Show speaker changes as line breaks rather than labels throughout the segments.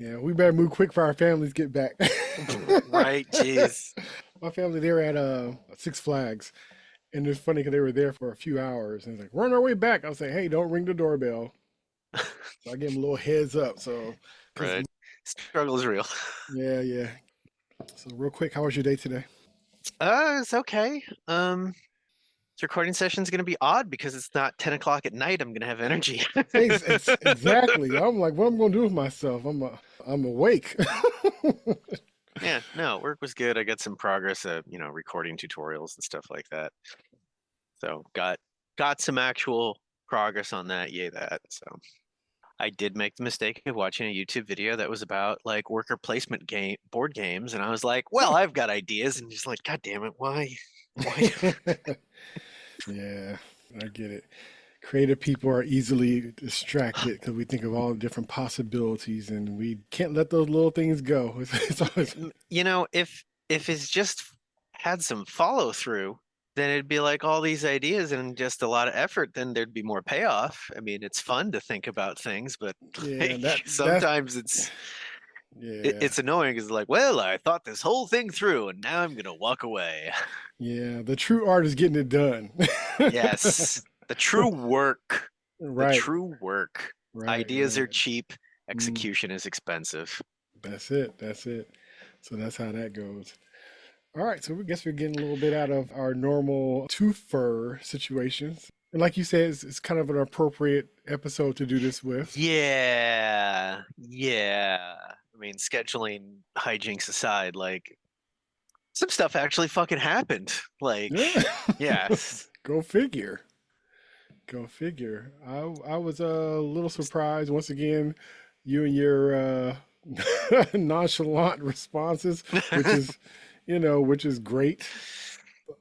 Yeah, we better move quick for our families get back.
Right, jeez.
My family, they were at Six Flags, and it's funny because they were there for a few hours, and it's like, we're on our way back. I was like, hey, don't ring the doorbell. So I gave them a little heads up. So, because
Right. Struggle is real.
yeah, yeah. So real quick, how was your day today?
It's okay. This recording session's gonna be odd because it's not 10 o'clock at night. I'm gonna have energy.
Exactly. I'm like, what am I gonna do with myself? I'm awake.
Yeah, no, work was good. I got some progress at, recording tutorials and stuff like that. So got some actual progress on that. Yay that. So I did make the mistake of watching a YouTube video that was about like worker placement game board games, and I was like, well, I've got ideas, and just like, God damn it, why? Why?
Yeah, I get it. Creative people are easily distracted because we think of all the different possibilities, and we can't let those little things go. It's always
If it's just had some follow through, then it'd be like all these ideas and just a lot of effort, then there'd be more payoff. I mean, it's fun to think about things, but
yeah,
like
that's
sometimes
yeah.
it's annoying because like, well, I thought this whole thing through and now I'm gonna walk away.
Yeah, the true art is getting it done.
Yes, the true work. The
Right,
true work. Ideas
right.
are cheap,
Mm,
execution is expensive.
that's it. That's it. So that's how that goes. All right, so we guess we're getting a little bit out of our normal two-fur situations. And like you said, it's kind of an appropriate episode to do this with.
Yeah, yeah. I mean, scheduling hijinks aside, like some stuff actually fucking happened. Like,
Yeah.
yes.
Go figure. Go figure. I was a little surprised once again, you and your nonchalant responses, which is, which is great.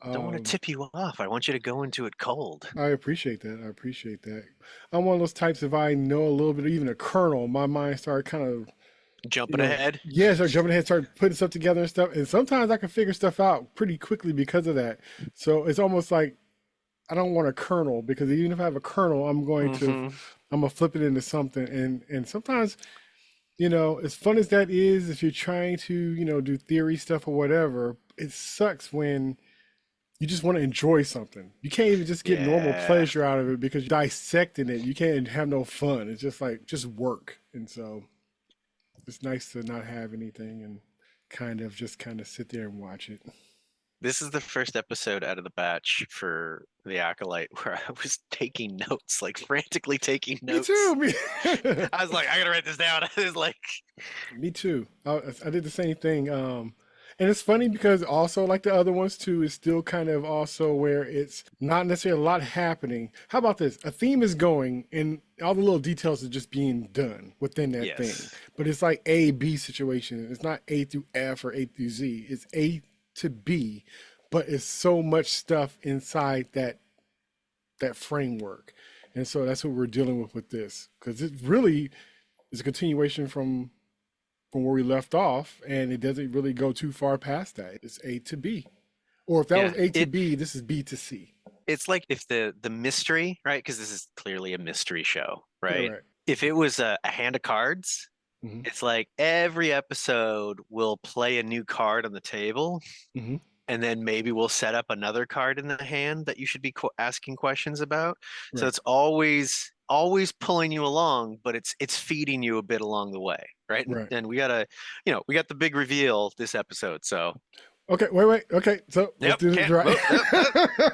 Don't want to
Um,
tip you off. I want you to go into it cold.
I appreciate that. I appreciate that. I'm one of those types. If I know a little bit, even a kernel, my mind start kind of,
Jumping ahead.
yeah, start jumping ahead, start putting stuff together and stuff. And sometimes I can figure stuff out pretty quickly because of that. So it's almost like I don't want a kernel because even if I have a kernel,
Hmm.
I'm gonna flip it into something. And sometimes, as fun as that is, if you're trying to, do theory stuff or whatever, it sucks when you just want to enjoy something. You can't even just get normal
Yeah.
pleasure out of it because you're dissecting it. You can't have no fun. It's just like just work. And so it's nice to not have anything and kind of sit there and watch it.
This is the first episode out of the batch for the Acolyte where I was taking notes, like frantically taking
Me too.
notes. I was like, I gotta write this down. I was like,
Me too. I did the same thing. And it's funny because also like the other ones too, is still kind of also where it's not necessarily a lot happening. How about this? A theme is going and all the little details are just being done within that thing.
yes.
But it's like A, B situation. It's not A through F or A through Z. It's A to B, but it's so much stuff inside that framework. And so that's what we're dealing with this. Because it really is a continuation from where we left off, and it doesn't really go too far past that. It's A to B. Or if that was
Yeah.
A to B, this is B to C.
It's like if the mystery, right? Because this is clearly a mystery show,
Yeah,
right?
right.
If it was a hand of cards,
Hmm.
it's like every episode will play a new card on the table,
Hmm.
and then maybe we'll set up another card in the hand that you should be asking questions about. So
Right.
it's always pulling you along, but it's feeding you a bit along the way, right? And,
Right.
and we got the big reveal this episode. So,
Okay, wait. Okay, so let's
yep,
do this
can't.
right.
Whoop,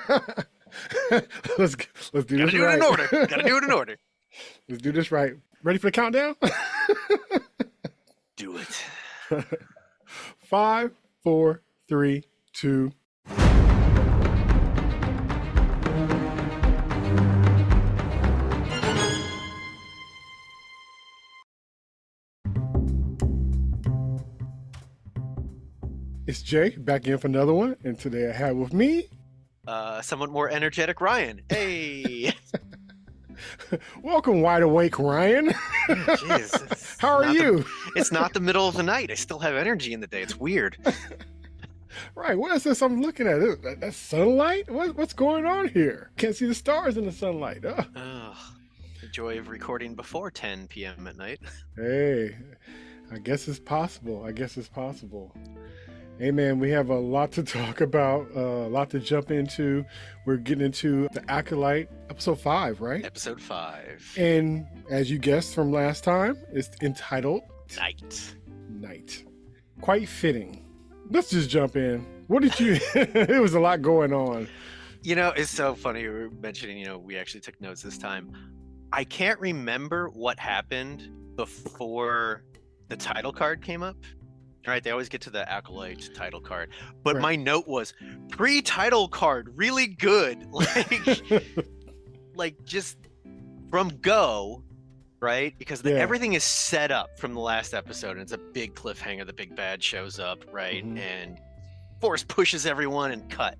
whoop, whoop.
let's let's do
Got to
this
do it in
right.
order. Got to do it in order.
Let's do this right. Ready for the countdown?
Do it.
Five, four, three, two. It's Jay back in for another one, and today I have with me.
Somewhat more energetic Ryan. Hey.
Welcome, wide awake Ryan.
Yeah, jeez.
How are you?
It's not the middle of the night. I still have energy in the day. It's weird.
Right, what is this I'm looking at? That's sunlight? What's going on here? Can't see the stars in the sunlight.
Oh, the joy of recording before 10 p.m. at night.
Hey, I guess it's possible. I guess it's possible. Hey man, we have a lot to talk about, a lot to jump into. We're getting into the Acolyte, episode 5, right?
Episode 5.
And as you guessed from last time, it's entitled
Night.
Night. Quite fitting. Let's just jump in. What did you? It was a lot going on.
You know, it's so funny you were mentioning, you know, we actually took notes this time. I can't remember what happened before the title card came up. Right, they always get to the Acolyte title card, but
Right.
my note was pre-title card, really good, like just from go, right? Because
Yeah.
everything is set up from the last episode, and it's a big cliffhanger. The big bad shows up, right,
Mhm.
and Force pushes everyone and cut,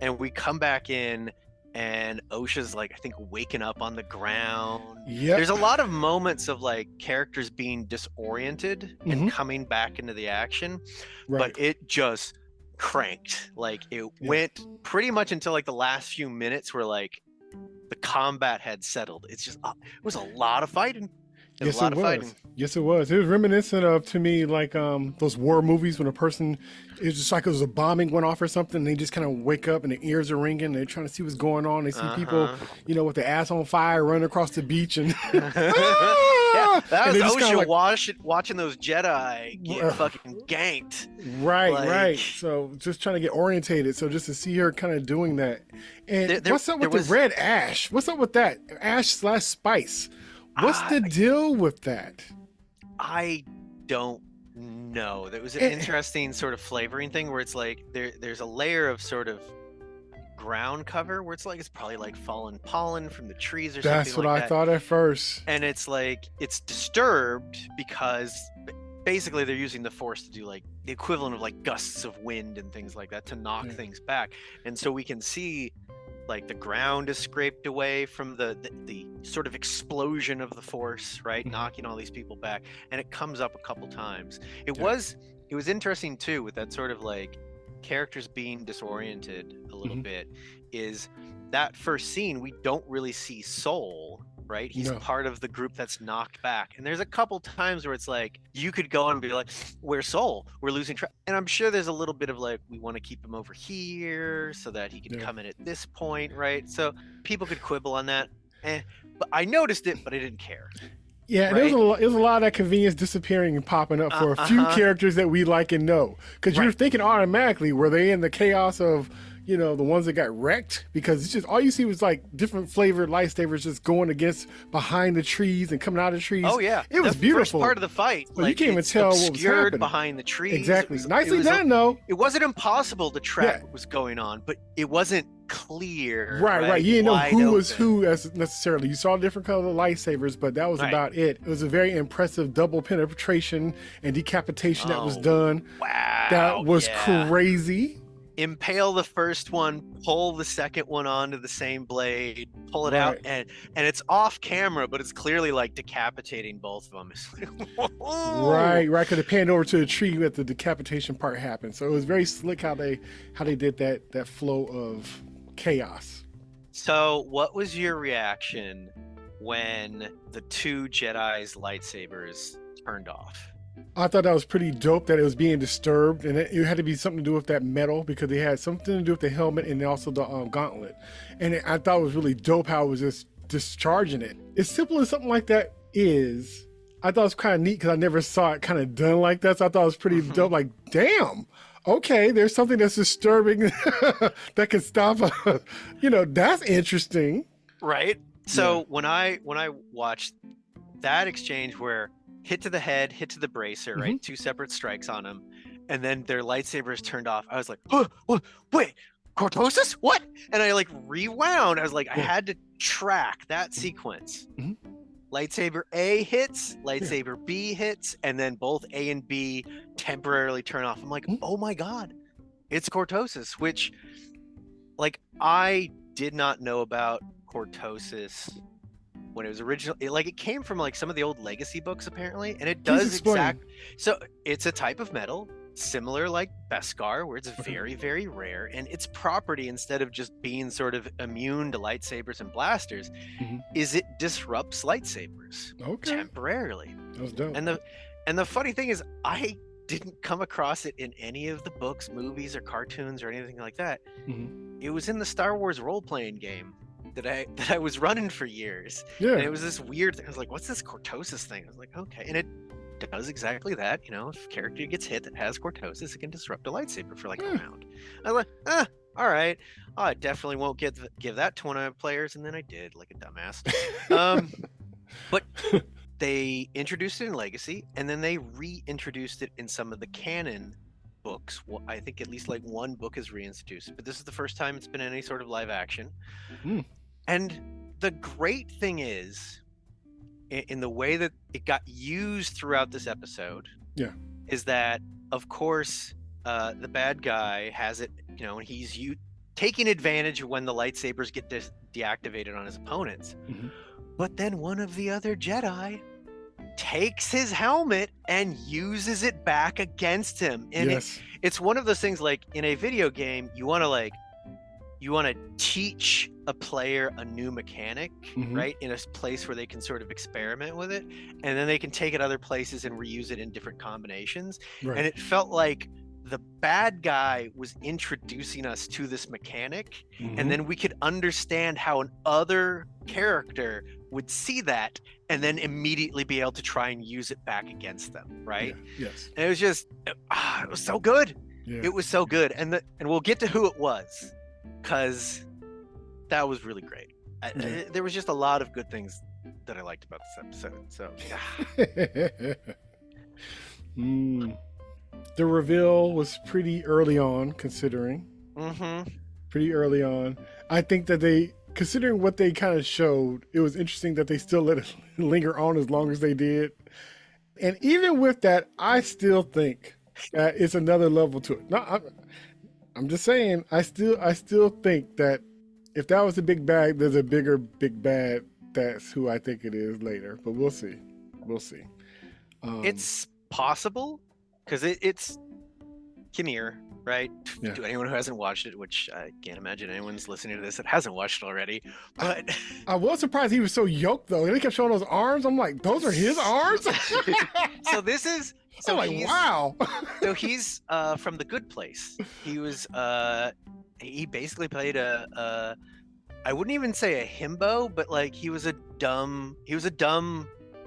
and we come back in, and OSHA's like, I think, waking up on the ground.
Yep.
There's a lot of moments of like characters being disoriented and
Mhm.
coming back into the action,
Right.
but it just cranked. Like it went pretty much until like the last few minutes where like the combat had settled. It's just it was a lot of fighting. There's
Yes,
a lot
it
of
was.
fighting.
Yes, it was. It was reminiscent of, to me, like those war movies when a person, it's just like it was a bombing went off or something. And they just kind of wake up and their ears are ringing. And they're trying to see what's going on. They see people, you know, with their ass on fire, running across the beach, and
Yeah, that
And
was
they just kinda
OSHA
like-
watching those Jedi get fucking ganked.
right,
Like-
right. So just trying to get orientated. So just to see her kind of doing that. And
There-
what's up
there
with
was-
the red ash? What's up with that ash/spice? What's the deal with that?
I don't know. There was an
Eh.
interesting sort of flavoring thing where it's like there's a layer of sort of ground cover where it's like it's probably like fallen pollen from the trees or
That's
something
what
like
I
that.
thought at first.
And it's like it's disturbed because basically they're using the Force to do like the equivalent of like gusts of wind and things like that to knock
Yeah.
things back. And so we can see like the ground is scraped away from the sort of explosion of the Force, right?
Mhm.
Knocking all these people back. And it comes up a couple times. It
Yeah.
was interesting too with that sort of like characters being disoriented a little
Mhm.
bit is that first scene we don't really see Soul, right? He's
No.
part of the group that's knocked back. And there's a couple times where it's like you could go and be like, where's Soul? We're losing track. And I'm sure there's a little bit of like we want to keep him over here so that he can
Yeah.
come in at this point, right? So people could quibble on that. But I noticed it, but I didn't care.
Yeah,
Right?
there was a lot of that convenience disappearing and popping up for a few
Uh-huh.
characters that we like and know. Because you're
Right.
thinking automatically, were they in the chaos of, you know, the ones that got wrecked? Because it's just all you see was like different flavored lightsabers just going against behind the trees and coming out of the trees.
Oh yeah,
It was
the
beautiful.
First part of the fight,
Well, you
like,
can't even
it's
tell what was
obscured
happening.
behind the trees.
Exactly. Nicely
it was
done, though.
It wasn't impossible to track
Yeah.
what was going on, but it wasn't clear.
Right. You didn't know
Wide
who was
open.
who as necessarily. You saw different color lightsabers, but that was
Right.
about it. It was a very impressive double penetration and decapitation that was
Oh,
done.
Wow,
That was
yeah.
crazy.
Impale the first one, pull the second one onto the same blade, pull it out,
Right.
and it's off camera, but it's clearly like decapitating both of them. It's like, whoa.
Right. Because it panned over to the tree that the decapitation part happened. So it was very slick how they did that flow of chaos.
So, what was your reaction when the two Jedi's lightsabers turned off?
I thought that was pretty dope that it was being disturbed, and it had to be something to do with that metal because they had something to do with the helmet and also the gauntlet. And I thought it was really dope how it was just discharging it. As simple as something like that is, I thought it was kind of neat because I never saw it kind of done like that. So I thought it was pretty dope. Like, damn. Okay, there's something that's disturbing that can stop. That's interesting.
Right. So when I watched that exchange where hit to the head, hit to the bracer, right, two separate strikes on them, and then their lightsabers turned off, I was like, oh, wait, cortosis? What? And I like rewound. I was like, I had to track that sequence.
Mhm.
Lightsaber A hits, lightsaber B hits, and then both A and B temporarily turn off. I'm like, oh my God, it's cortosis, which like I did not know about cortosis when it was originally, like it came from like some of the old legacy books apparently, and it
Please
does
explain.
so it's a type of metal similar like Beskar where it's very, very rare, and its property, instead of just being sort of immune to lightsabers and blasters, is it disrupts lightsabers
Okay,
temporarily.
that was dope.
And And the funny thing is, I didn't come across it in any of the books, movies, or cartoons or anything like that.
Mhm.
It was in the Star Wars role-playing game that I was running for years. And
Yeah.
it was this weird thing. I was like, what's this cortosis thing? I was like, okay. And it does exactly that. You know, if a character gets hit that has cortosis, it can disrupt a lightsaber for like a
Yeah.
round. I was like, all right. Oh, I definitely won't give that to one of my players. And then I did, like a dumbass. But they introduced it in Legacy, and then they reintroduced it in some of the canon books. Well, I think at least like one book is reintroduced, but this is the first time it's been any sort of live action.
Mm.
And the great thing is, in the way that it got used throughout this episode,
Yeah.
is that, of course, the bad guy has it, you know, and he's taking advantage of when the lightsabers get deactivated on his opponents.
Mhm.
But then one of the other Jedi takes his helmet and uses it back against him. And
Yes.
it's one of those things, like in a video game, you want to teach a player a new mechanic,
Mhm.
right? In a place where they can sort of experiment with it, and then they can take it other places and reuse it in different combinations.
Right.
And it felt like the bad guy was introducing us to this mechanic,
Mhm.
and then we could understand how an other character would see that and then immediately be able to try and use it back against them, right?
Yeah. Yes.
And it was just, it was so good.
Yeah.
It was so good. And we'll get to who it was, because that was really great.
Yeah.
There was just a lot of good things that I liked about this episode. So yeah.
Mm. The reveal was pretty early on, considering.
Mm-hmm.
Pretty early on. I think that considering what they kind of showed, it was interesting that they still let it linger on as long as they did. And even with that, I still think that it's another level to it. No, I'm just saying, I still think that if that was a big bad, there's a bigger big bad. That's who I think it is later. But we'll see. We'll see.
It's possible, because it's Kinnear, right?
Yeah.
To anyone who hasn't watched it, which I can't imagine anyone's listening to this that hasn't watched it already. But
I was surprised he was so yoked though. They kept showing those arms. I'm like, those are his arms.
so this is so
I'm like,
he's,
wow.
so he's from The Good Place. He was he basically played a I wouldn't even say a himbo, but like he was a dumb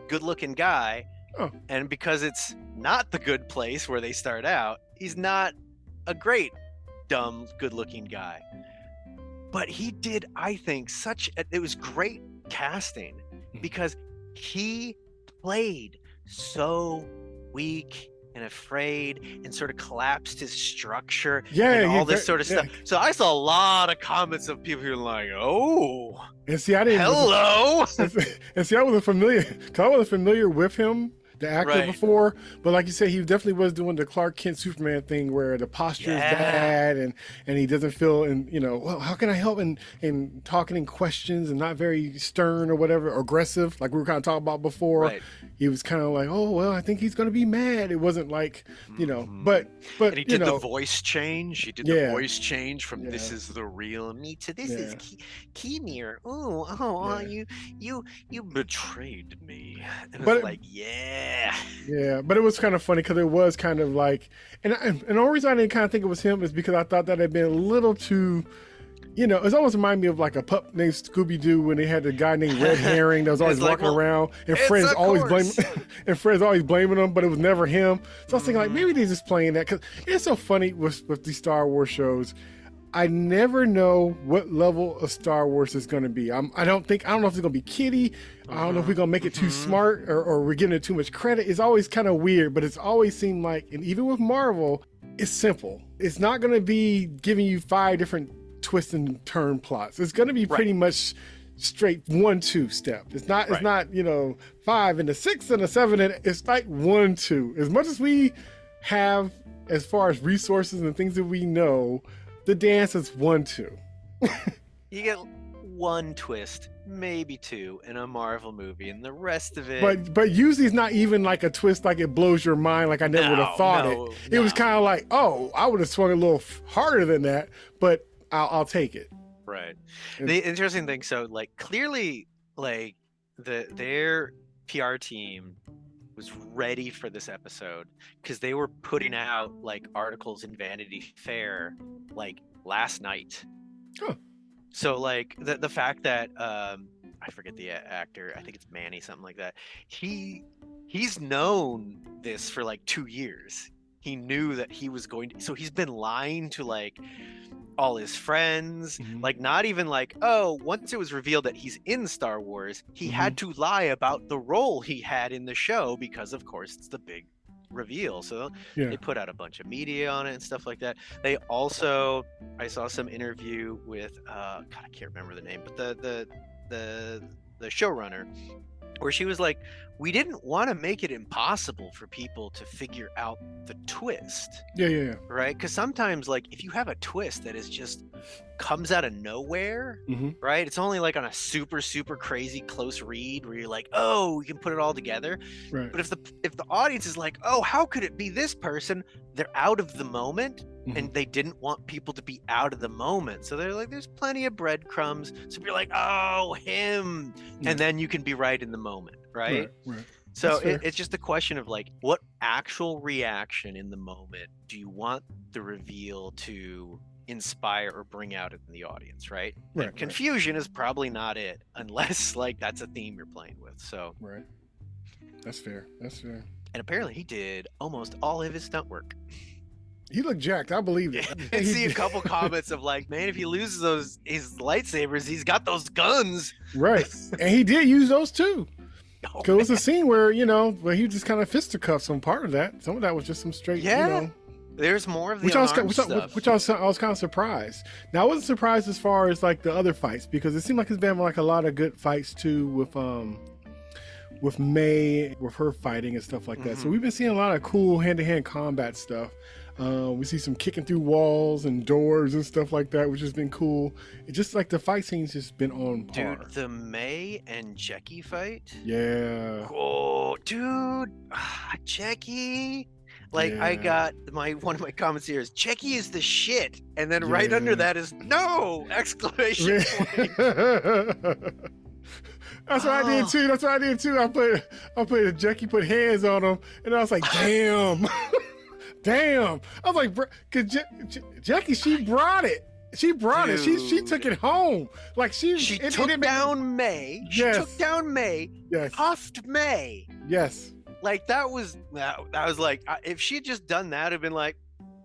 good-looking guy.
Oh.
And because it's not The Good Place where they start out, he's not a great dumb good-looking guy. But he did, I think, it was great casting, because he played so weak and afraid and sort of collapsed his structure and all this sort of stuff. So I saw a lot of comments of people who were like, oh,
and see, I didn't.
Hello.
And see, I wasn't familiar, because I wasn't familiar with him, the actor, before. But like you said, he definitely was doing the Clark Kent Superman thing, where the posture is bad, and he doesn't feel, and well, how can I help? And talking in questions and not very stern or whatever, or aggressive, like we were kind of talking about before.
Right.
He was kind of like, oh well, I think he's gonna be mad. It wasn't like, but
and he did the voice change. He did the voice change from "This is the real me" to "This is Kinnear." You betrayed me. And
but
it's like, yeah,
but it was kind of funny, because it was kind of like, and the only reason I didn't kind of think it was him is because I thought that had been a little too. It's almost reminded me of like a pup named Scooby-Doo, when they had the guy named Red Herring that was always walking around, and Fred's always blaming him, but it was never him. So I was thinking, like, maybe they're just playing that, because it's so funny with these Star Wars shows. I never know what level of Star Wars is going to be. I don't know if it's going to be kiddie. I don't know if we're going to make it too smart, or we're giving it too much credit. It's always kind of weird, but it's always seemed like, and even with Marvel, it's simple. It's not going to be giving you 5 different twist and turn plots. It's going to be pretty much straight 1-2 step. It's not 5 and a 6 and a 7, and it's like 1-2. As much as we have as far as resources and things that we know, the dance is 1-2.
You get one twist, maybe 2 in a Marvel movie, and the rest of it.
But usually it's not even like a twist like it blows your mind, like I never would have thought it. It was kind of like, oh, I would have swung a little harder than that, but I'll take it.
Right. The interesting thing, so like clearly, like their PR team was ready for this episode because they were putting out like articles in Vanity Fair like last night.
Oh.
So like the fact that I forget the actor, I think it's Manny, something like that. He's known this for like 2 years. He knew that he was going to, so he's been lying to like all his friends, like not even like, oh, once it was revealed that he's in Star Wars, he had to lie about the role he had in the show because of course it's the big reveal. So they put out a bunch of media on it and stuff like that. They also, I saw some interview with God, I can't remember the name, but the showrunner, where she was like, we didn't want to make it impossible for people to figure out the twist.
Yeah.
Right? Because sometimes, like, if you have a twist that is just comes out of nowhere, right? It's only like on a super, super crazy close read where you're like, oh, we can put it all together.
Right.
But if the audience is like, oh, how could it be this person? They're out of the moment, and they didn't want people to be out of the moment. So they're like, there's plenty of breadcrumbs. So you're like, oh, him. And then you can be right in the moment, right?
Right.
So it's just a question of like, what actual reaction in the moment do you want the reveal to inspire or bring out in the audience, right? And confusion is probably not it, unless like that's a theme you're playing with. So
that's fair.
And apparently he did almost all of his stunt work.
He looked jacked. I believe it.
I see a couple comments of like, man, if he loses his lightsabers, he's got those guns.
Right. And he did use those too. Because it was a scene where, where he just kind of fisticuffs some part of that. Some of that was just some straight,
There's more of the
stuff. Which I was kind of surprised. Now, I wasn't surprised as far as like the other fights, because it seemed like it's been like a lot of good fights too with May, with her fighting and stuff like that. So we've been seeing a lot of cool hand-to-hand combat stuff. We see some kicking through walls and doors and stuff like that, which has been cool. It's just like the fight scenes just been on par.
Dude, the May and Jackie fight?
Yeah.
Oh, dude. Jackie. Like, I got one of my comments here is, Jackie is the shit. And then right under that is, no! Exclamation point.
That's what I did too. I put Jackie put hands on him, and I was like, damn. Damn. I was like, cause Jackie, she brought it. She brought it. She took it home. Like she took
down May. She took down May.
Yes.
Cuffed May.
Yes.
Like that was like, if she had just done that, it'd been like,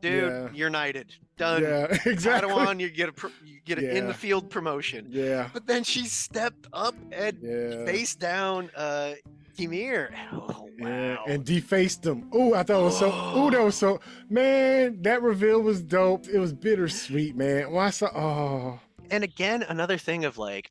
dude, you're knighted. Done.
Yeah, exactly.
Padawan, you get an in the field promotion.
Yeah.
But then she stepped up and faced down Kimir. Oh, wow.
Yeah, and defaced them. Oh, I thought it was that was so, man, that reveal was dope. It was bittersweet, man. When I saw,
And again, another thing of like,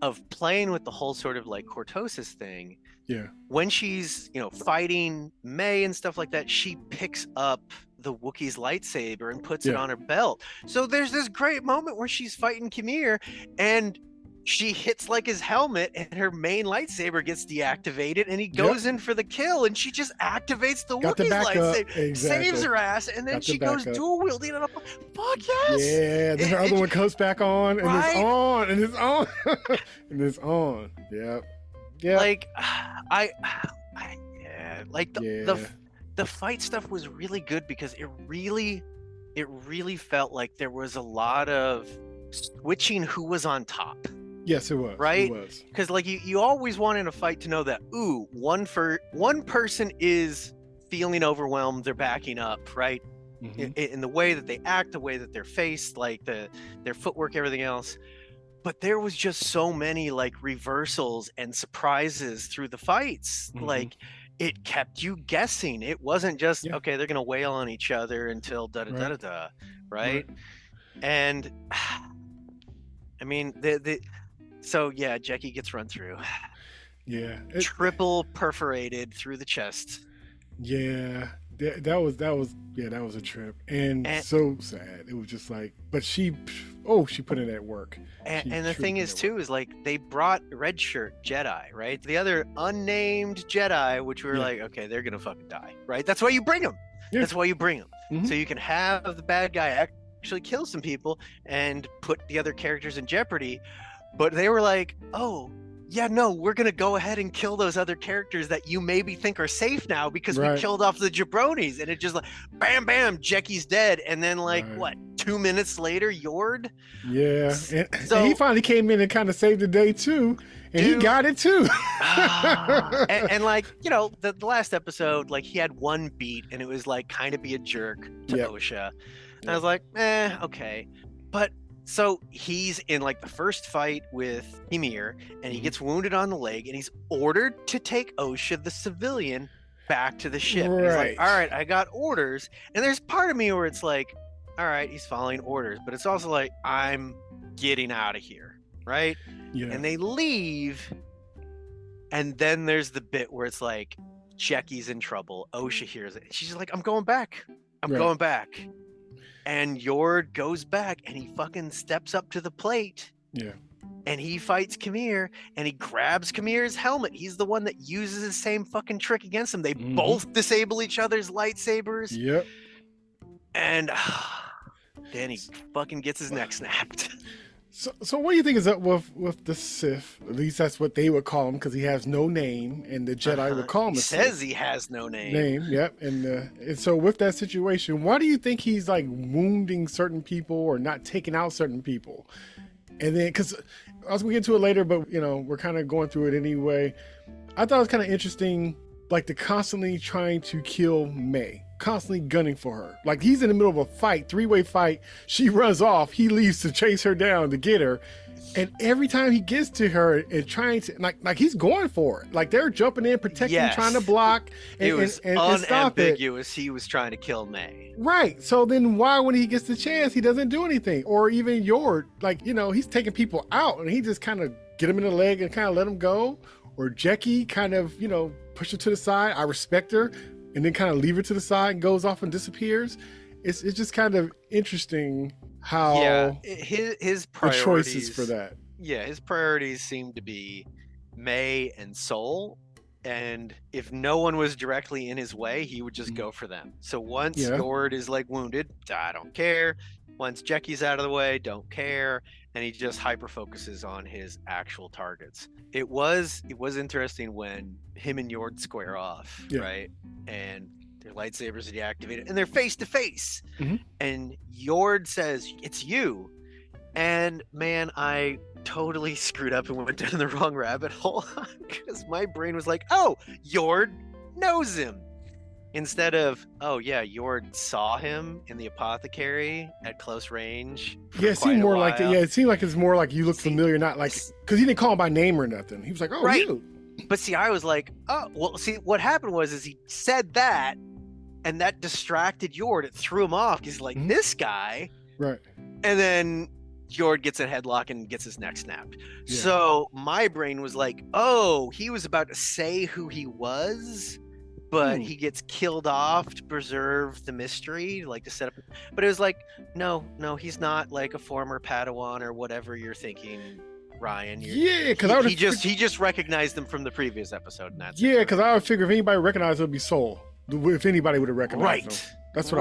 of playing with the whole sort of like cortosis thing.
Yeah.
When she's, fighting May and stuff like that, she picks up the Wookiee's lightsaber and puts it on her belt. So there's this great moment where she's fighting Kimir and she hits like his helmet and her main lightsaber gets deactivated and he goes in for the kill and she just activates the Wookiee's lightsaber, saves her ass, and then she goes dual wielding it up. Fuck yes!
Yeah, then her other one comes back on and it's on and it's on and it's on. Yep. Yeah.
Like the fight stuff was really good because it really felt like there was a lot of switching who was on top.
Yes, it was.
Right?
It was.
Because like you always want in a fight to know that one person is feeling overwhelmed, they're backing up, right? In the way that they act, the way that they're faced, like their footwork, everything else. But there was just so many like reversals and surprises through the fights. Like it kept you guessing. It wasn't just okay, they're gonna wail on each other until da-da-da-da-da, right? And I mean Jackie gets run through.
Yeah.
Triple perforated through the chest.
Yeah. That was a trip. And so sad. It was just like, but she put in that work.
And the thing is too, is like they brought red shirt Jedi, right? The other unnamed Jedi, which we were like, okay, they're gonna fucking die, right? That's why you bring them. That's why you bring them. So you can have the bad guy actually kill some people and put the other characters in jeopardy. But they were like, oh, yeah, no, we're gonna go ahead and kill those other characters that you maybe think are safe now because we
Right.
killed off the jabronis, and it just like bam, bam, Jackie's dead, and then like
Right.
what, 2 minutes later, Yord.
Yeah, and
So,
he finally came in and kind of saved the day too, and he
dude,
got it too.
and like, you know, the last episode, like he had one beat, and it was like kind of be a jerk to
Yep.
OSHA. And I
Yep.
was like, okay, but. So he's in like the first fight with Ymir, and he
Mhm.
gets wounded on the leg, and he's ordered to take OSHA, the civilian, back to the ship. And he's like,
Right.
all right, I got orders. And there's part of me where it's like, all right, he's following orders, but it's also like, I'm getting out of here, right?
Yeah.
And they leave, and then there's the bit where it's like, Jackie's in trouble. OSHA hears it. She's like, I'm going back. I'm
Right.
going back. And Yord goes back, and he fucking steps up to the plate.
Yeah.
And he fights Khmer, and he grabs Khmer's helmet. He's the one that uses the same fucking trick against him. They
Mhm.
both disable each other's lightsabers.
Yep.
And then he fucking gets his neck snapped.
So what do you think is up with the Sith? At least that's what they would call him, because he has no name, and the Jedi would call him
He
a
says
Sith.
he has no name.
Yep. And so with that situation, why do you think he's like wounding certain people or not taking out certain people? And then, because I was gonna get to it later, but you know, we're kind of going through it anyway. I thought it was kind of interesting, like the constantly trying to kill May, constantly gunning for her. Like he's in the middle of a fight, three-way fight. She runs off. He leaves to chase her down to get her. And every time he gets to her and trying to like he's going for it. Like they're jumping in, protecting,
Yes.
trying to block, and,
It was
and stop it.
unambiguous. He was trying to kill May.
Right. So then why, when he gets the chance, he doesn't do anything? Or even Yord, like, you know, he's taking people out and he just kind of get him in the leg and kind of let him go. Or Jackie kind of, you know, push her to the side. I respect her. And then kind of leave her to the side and goes off and disappears. It's just kind of interesting how
his
the
priorities,
choices for that.
Yeah, his priorities seem to be May and Soul. And if no one was directly in his way, he would just go for them. So once
Yeah.
Yord is like wounded, I don't care. Once Jackie's out of the way, don't care. And he just hyper focuses on his actual targets. It was interesting when him and Yord square off,
Yeah.
right? And their lightsabers are deactivated and they're face to face.
Mhm.
And Yord says, "It's you." And man, I totally screwed up and went down the wrong rabbit hole because my brain was like, oh, Yord knows him. Instead of, oh yeah, Yord saw him in the apothecary at close range.
Yeah, it seemed more like it seemed like it's more like you look familiar, not like, because he didn't call him by name or nothing. He was like, oh,
Right.
you.
But see, I was like, oh, well, see, what happened was he said that, and that distracted Yord. It threw him off because he's like,
Mhm.
this guy.
Right.
And then Yord gets a headlock and gets his neck snapped.
Yeah.
So my brain was like, oh, he was about to say who he was, but he gets killed off to preserve the mystery, like to set up. But it was like, no, he's not like a former Padawan or whatever you're thinking, Ryan.
Yeah, because I would
he just recognized them from the previous episode, and that's
yeah, because I would figure if anybody recognized it would be Soul. If anybody would have recognized him. That's what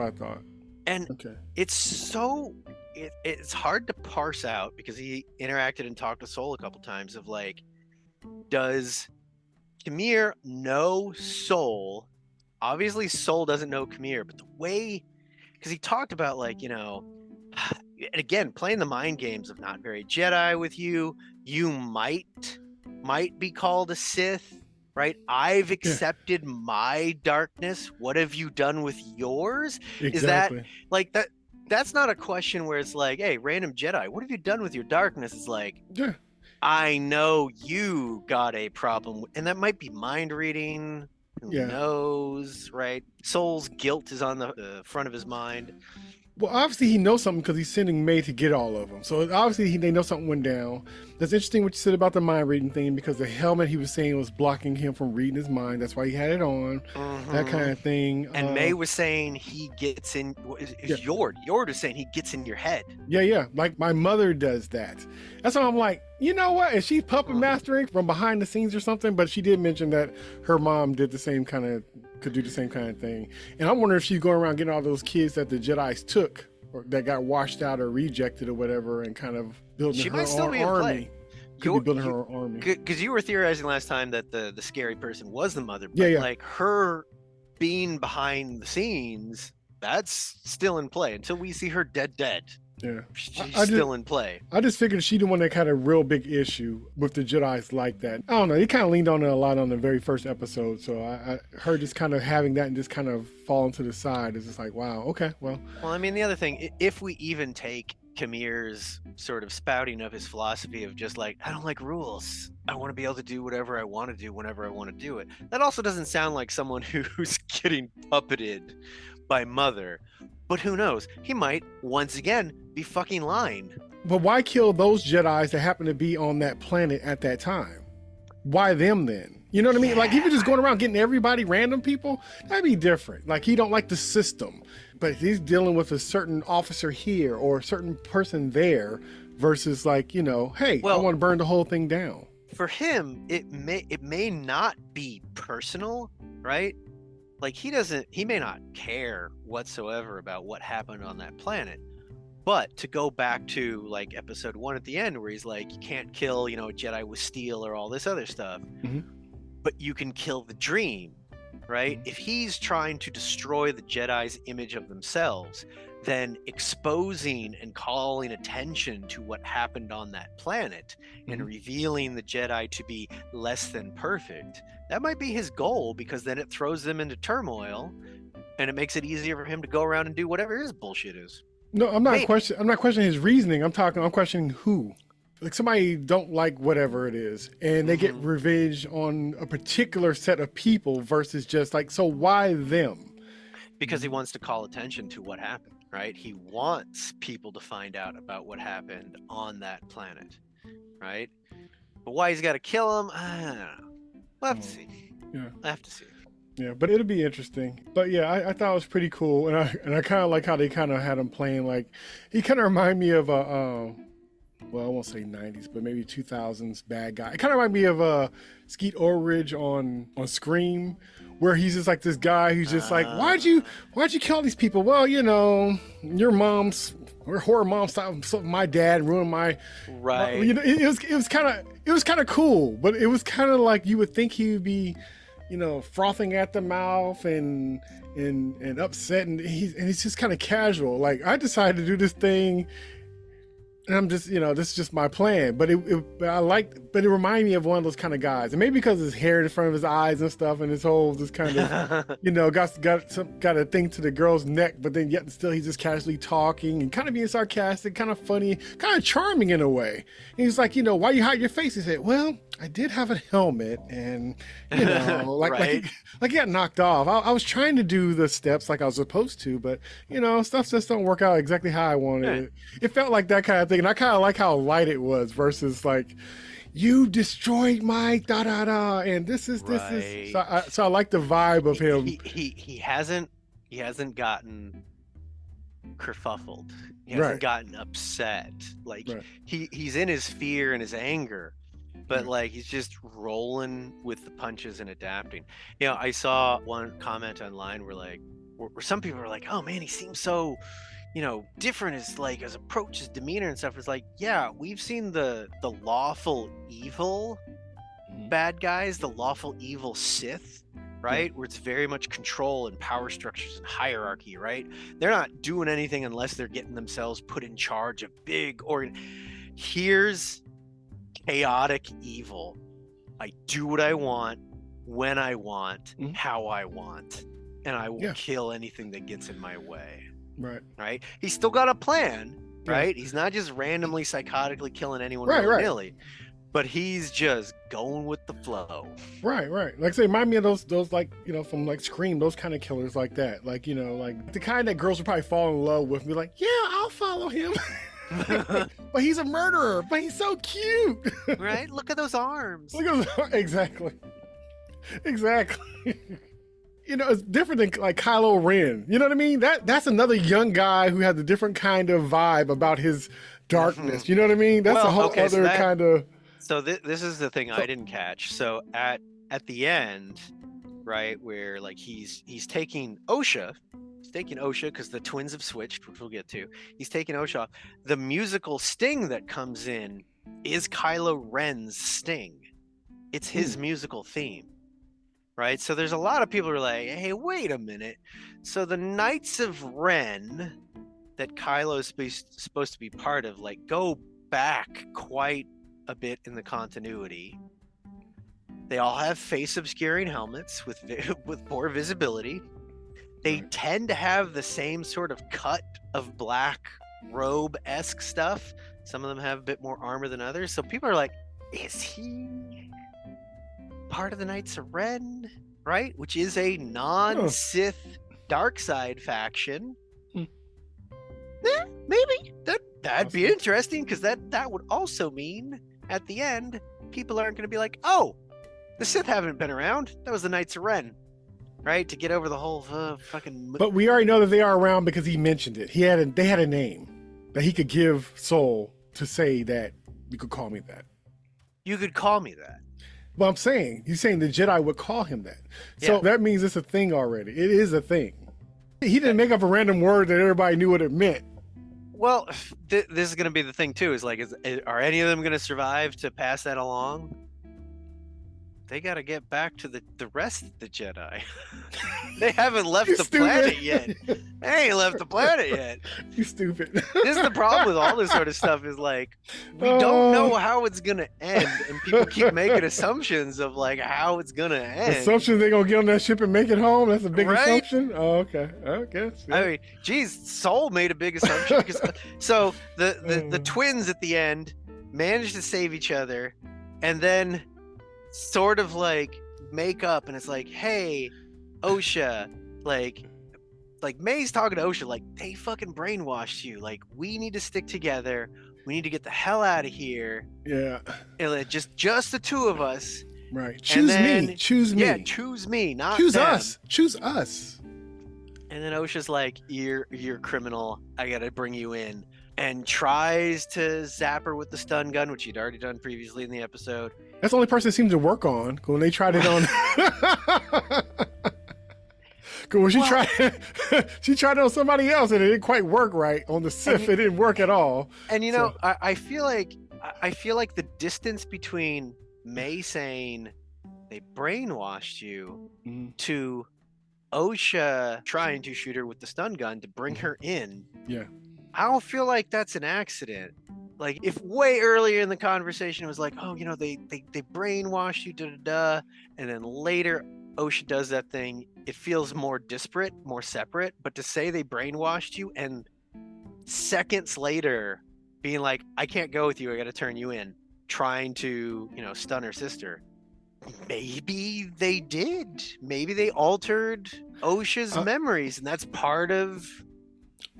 I thought.
And
Okay.
it's so it's hard to parse out because he interacted and talked to Soul a couple times of like, does Khmer know Soul? Obviously Soul doesn't know Khmer, but the way, because he talked about like, you know, and again, playing the mind games of not very Jedi with you might be called a Sith, right? I've accepted my darkness. What have you done with yours?
Exactly.
Is that like that? That's not a question where it's like, hey, random Jedi, what have you done with your darkness? It's like,
Yeah.
I know you got a problem, and that might be mind reading. Who knows, right? Soul's guilt is on the front of his mind.
Well, obviously he knows something because he's sending May to get all of them. So obviously they know something went down. That's interesting what you said about the mind reading thing, because the helmet he was saying was blocking him from reading his mind. That's why he had it on. That kind of thing.
And May was saying he gets in. Yord is saying he gets in your head.
Yeah. Like my mother does that. That's why I'm like, you know what? Is she puppet mastering from behind the scenes or something? But she did mention that her mom did the same kind of, could do the same kind of thing. And I'm wondering if she's going around getting all those kids that the Jedi's took, or that got washed out or rejected or whatever, and kind of building
She
her
might still
own
be in
army.
play.
Could be
you
building her own army.
because you were theorizing last time that the scary person was the mother,
Yeah,
but
yeah.
like her being behind the scenes, that's still in play until we see her dead.
Yeah.
She's
I just
still in play.
I just figured she the one that had a real big issue with the Jedi's like that. I don't know. He kind of leaned on it a lot on the very first episode. So her just kind of having that and just kind of falling to the side is just like, wow, okay, well.
Well, I mean, the other thing, if we even take Kamir's sort of spouting of his philosophy of just like, I don't like rules. I want to be able to do whatever I want to do whenever I want to do it. That also doesn't sound like someone who's getting puppeted by Mother. But who knows? He might, once again, be fucking lying.
But why kill those Jedi's that happen to be on that planet at that time? Why them then? You know what I mean? Like, if you're just going around getting everybody, random people, that'd be different. Like, he don't like the system, but he's dealing with a certain officer here or a certain person there versus like, you know, hey, I want to burn the whole thing down.
For him, it may not be personal, right? Like he may not care whatsoever about what happened on that planet. But to go back to like episode 1 at the end where he's like, you can't kill, you know, a Jedi with steel or all this other stuff, but you can kill the dream, right? If he's trying to destroy the Jedi's image of themselves, then exposing and calling attention to what happened on that planet and revealing the Jedi to be less than perfect, that might be his goal, because then it throws them into turmoil and it makes it easier for him to go around and do whatever his bullshit is.
No, I'm not questioning his reasoning. I'm questioning who. Like somebody don't like whatever it is and they get revenge on a particular set of people versus just like, so why them?
Because he wants to call attention to what happened, right? He wants people to find out about what happened on that planet, right? But why he's got to kill him, I don't know. We'll have to see.
Yeah.
I have to see.
Yeah, but it'll be interesting. But yeah, I thought it was pretty cool, and I kind of like how they kind of had him playing like he kind of reminded me of a well, I won't say 90s, but maybe 2000s bad guy. It kind of reminded me of Skeet Ulrich on Scream, where he's just like this guy who's just like, why'd you kill all these people? Well, you know, your horror mom stopped my dad, ruined my
right.
You know, it was kind of cool, but it was kind of like you would think he would be, you know, frothing at the mouth and upset, and he's just kind of casual. Like, I decided to do this thing, and I'm just, you know, this is just my plan. But it reminded me of one of those kind of guys, and maybe because his hair in front of his eyes and stuff, and his whole just kind of, you know, got a thing to the girl's neck, but then yet still he's just casually talking and kind of being sarcastic, kind of funny, kind of charming in a way. And he's like, you know, why you hide your face? He said, well, I did have a helmet, and you know, like
right.
like he got knocked off. I was trying to do the steps like I was supposed to, but you know, stuff just don't work out exactly how I wanted it. It felt like that kind of thing, and I kind of like how light it was versus like, you destroyed my da da da, and this is. So I like the vibe of him.
He hasn't gotten kerfuffled. He hasn't gotten upset. Like he's in his fear and his anger. But like he's just rolling with the punches and adapting. You know, I saw one comment online where some people were like, "Oh man, he seems so, you know, different. His approach, his demeanor and stuff." Is like, yeah, we've seen the lawful evil bad guys, the lawful evil Sith, right? Where it's very much control and power structures and hierarchy, right? They're not doing anything unless they're getting themselves put in charge of big Here's chaotic evil. I do what I want, when I want, how I want, and I will kill anything that gets in my way. Right? He's still got a plan, right? He's not just randomly psychotically killing anyone willy-nilly, but he's just going with the flow. Right.
Like I say, remind me of those like, you know, from like Scream, those kind of killers like that. Like, you know, like the kind that girls would probably fall in love with and be like, yeah, I'll follow him. But he's a murderer, but he's so cute.
Right? Look at those arms.
Exactly. You know, it's different than like Kylo Ren. You know what I mean? That's another young guy who has a different kind of vibe about his darkness. You know what I mean? That's a whole other kind of.
So this is the thing I didn't catch. So at the end, right, where like he's taking Osha. He's taking Osha because the twins have switched, which we'll get to. He's taking Osha off. The musical sting that comes in is Kylo Ren's Sting. It's his musical theme, right? So there's a lot of people who are like, hey, wait a minute. So the Knights of Ren that Kylo's supposed to be part of, like, go back quite a bit in the continuity. They all have face obscuring helmets with poor visibility. They tend to have the same sort of cut of black robe-esque stuff. Some of them have a bit more armor than others. So people are like, is he part of the Knights of Ren? Right? Which is a non-Sith dark side faction. Maybe. That'd be interesting, because that would also mean at the end, people aren't going to be like, oh, the Sith haven't been around. That was the Knights of Ren. Right? To get over the whole fucking...
But we already know that they are around because he mentioned it. They had a name that he could give Soul to say that you could call me that.
You could call me that.
Well, I'm saying, he's saying the Jedi would call him that. So that means it's a thing already. It is a thing. He didn't make up a random word that everybody knew what it meant.
Well, this is going to be the thing too, is like, are any of them going to survive to pass that along? They got to get back to the rest of the Jedi. They haven't left the planet yet. They ain't left the planet yet.
You stupid.
This is the problem with all this sort of stuff, is like, we don't know how it's going to end. And people keep making assumptions of like how it's going to end.
Assumptions they're going to get on that ship and make it home? That's a big assumption? Oh, okay. I guess. Yeah.
I mean, geez, Soul made a big assumption. Because, so the twins at the end managed to save each other, and then sort of like make up, and it's like, hey, Osha, like May's talking to Osha, like, they fucking brainwashed you, like, we need to stick together, we need to get the hell out of here.
Yeah.
And just the two of us.
Right. Choose me.
Yeah, choose me, not
choose
them.
us. Choose us.
And then Osha's like, you're a criminal, I gotta bring you in, and tries to zap her with the stun gun, which he'd already done previously in the episode.
That's the only person it seems to work on. When they tried it on, when she tried it on somebody else and it didn't quite work right on the Sith. It didn't work at all.
And you know, I feel like the distance between May saying they brainwashed you to Osha trying to shoot her with the stun gun to bring her in.
Yeah.
I don't feel like that's an accident. Like, if way earlier in the conversation it was like, oh, you know, they brainwashed you, and then later Osha does that thing, it feels more disparate, more separate. But to say they brainwashed you and seconds later being like, I can't go with you, I got to turn you in, trying to, you know, stun her sister. Maybe they did. Maybe they altered Osha's memories, and that's part of...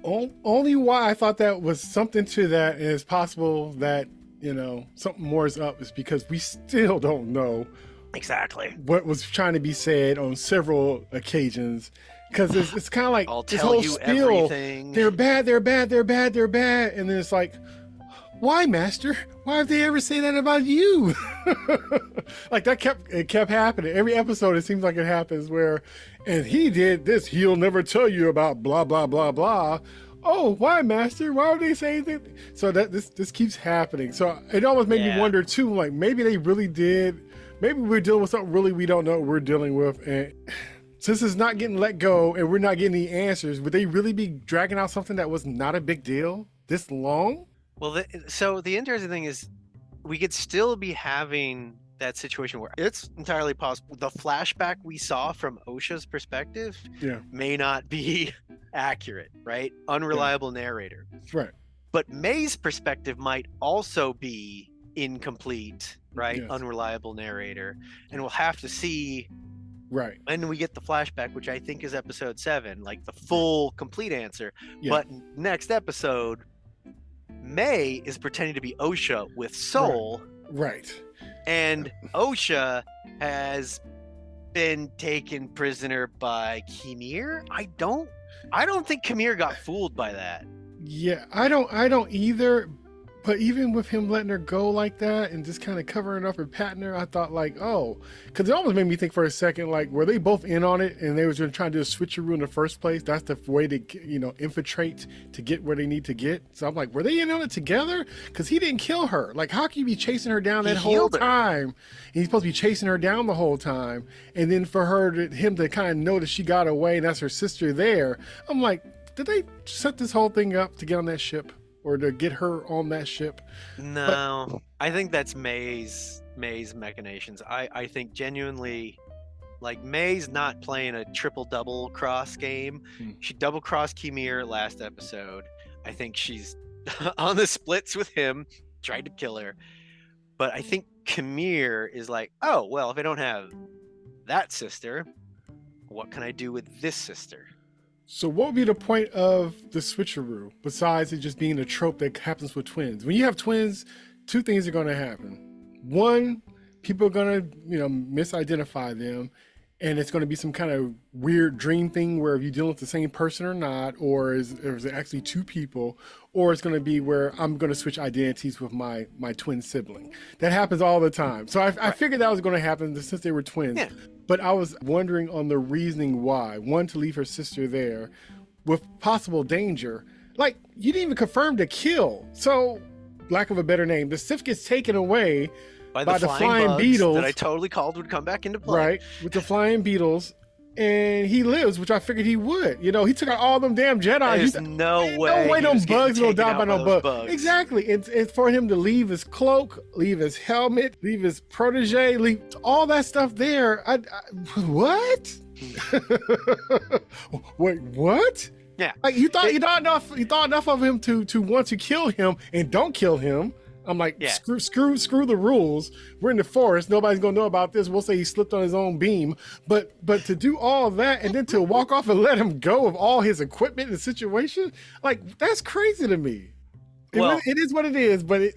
Only why I thought that was something to that, and it's possible that, you know, something more is up, is because we still don't know
exactly
what was trying to be said on several occasions. Because it's kind of like
I'll
this
tell
whole
you
spiel,
everything.
They're bad, they're bad, they're bad, they're bad. And then it's like, why, Master? Why have they ever say that about you? Like, that kept happening. Every episode, it seems like it happens where, and he did this, he'll never tell you about blah, blah, blah, blah. Oh, why, Master? Why would they say anything? So that this keeps happening. So it almost made me wonder too, like, maybe they really did. Maybe we're dealing with something really we don't know what we're dealing with. And since it's not getting let go and we're not getting any answers, would they really be dragging out something that was not a big deal this long?
Well, so the interesting thing is, we could still be having that situation where it's entirely possible the flashback we saw from Osha's perspective may not be accurate, right? Unreliable narrator.
Right.
But May's perspective might also be incomplete, right?
Yes.
Unreliable narrator. And we'll have to see when we get the flashback, which I think is episode 7, like the full complete answer. But next episode, May is pretending to be Osha with Soul.
Right.
And Osha has been taken prisoner by Kimir. I don't think Kimir got fooled by that.
Yeah, I don't either. But even with him letting her go like that and just kind of covering up and patting her, I thought like, oh, because it almost made me think for a second, like, were they both in on it and they were just trying to do a switcheroo in the first place? That's the way to, infiltrate to get where they need to get. So I'm like, were they in on it together? Because he didn't kill her. Like, how can you be chasing her down that whole time? And he's supposed to be chasing her down the whole time. And then for him to kind of know that she got away and that's her sister there. I'm like, did they set this whole thing up to get on that ship? Or to get her on that ship?
No, I think that's May's machinations. I think genuinely, like, May's not playing a triple double cross game. She double crossed Kimir last episode. I think she's on the splits with him, tried to kill her. But I think Kimir is like, oh well, if I don't have that sister, what can I do with this sister?
So what would be the point of the switcheroo besides it just being a trope that happens with twins? When you have twins, two things are going to happen. One, people are going to, misidentify them, and it's going to be some kind of weird dream thing where if you're dealing with the same person or not, or is it actually two people, or it's going to be where I'm going to switch identities with my twin sibling. That happens all the time. So I figured that was going to happen since they were twins. Yeah. But I was wondering on the reasoning why. One, to leave her sister there with possible danger. Like, you didn't even confirm the kill. So, lack of a better name, the Sif gets taken away by the flying beetles
that I totally called would come back into play.
Right, with the flying beetles. And he lives, which I figured he would. He took out all them damn Jedi.
There's no way
them bugs will die by no bugs. Exactly. And for him to leave his cloak, leave his helmet, leave his protege, leave all that stuff there. What? Wait, what?
Yeah.
Like you thought enough of him to want to kill him and don't kill him. I'm like, yeah. Screw the rules. We're in the forest. Nobody's gonna know about this. We'll say he slipped on his own beam. But to do all that and then to walk off and let him go of all his equipment and situation, like that's crazy to me. It is what it is. But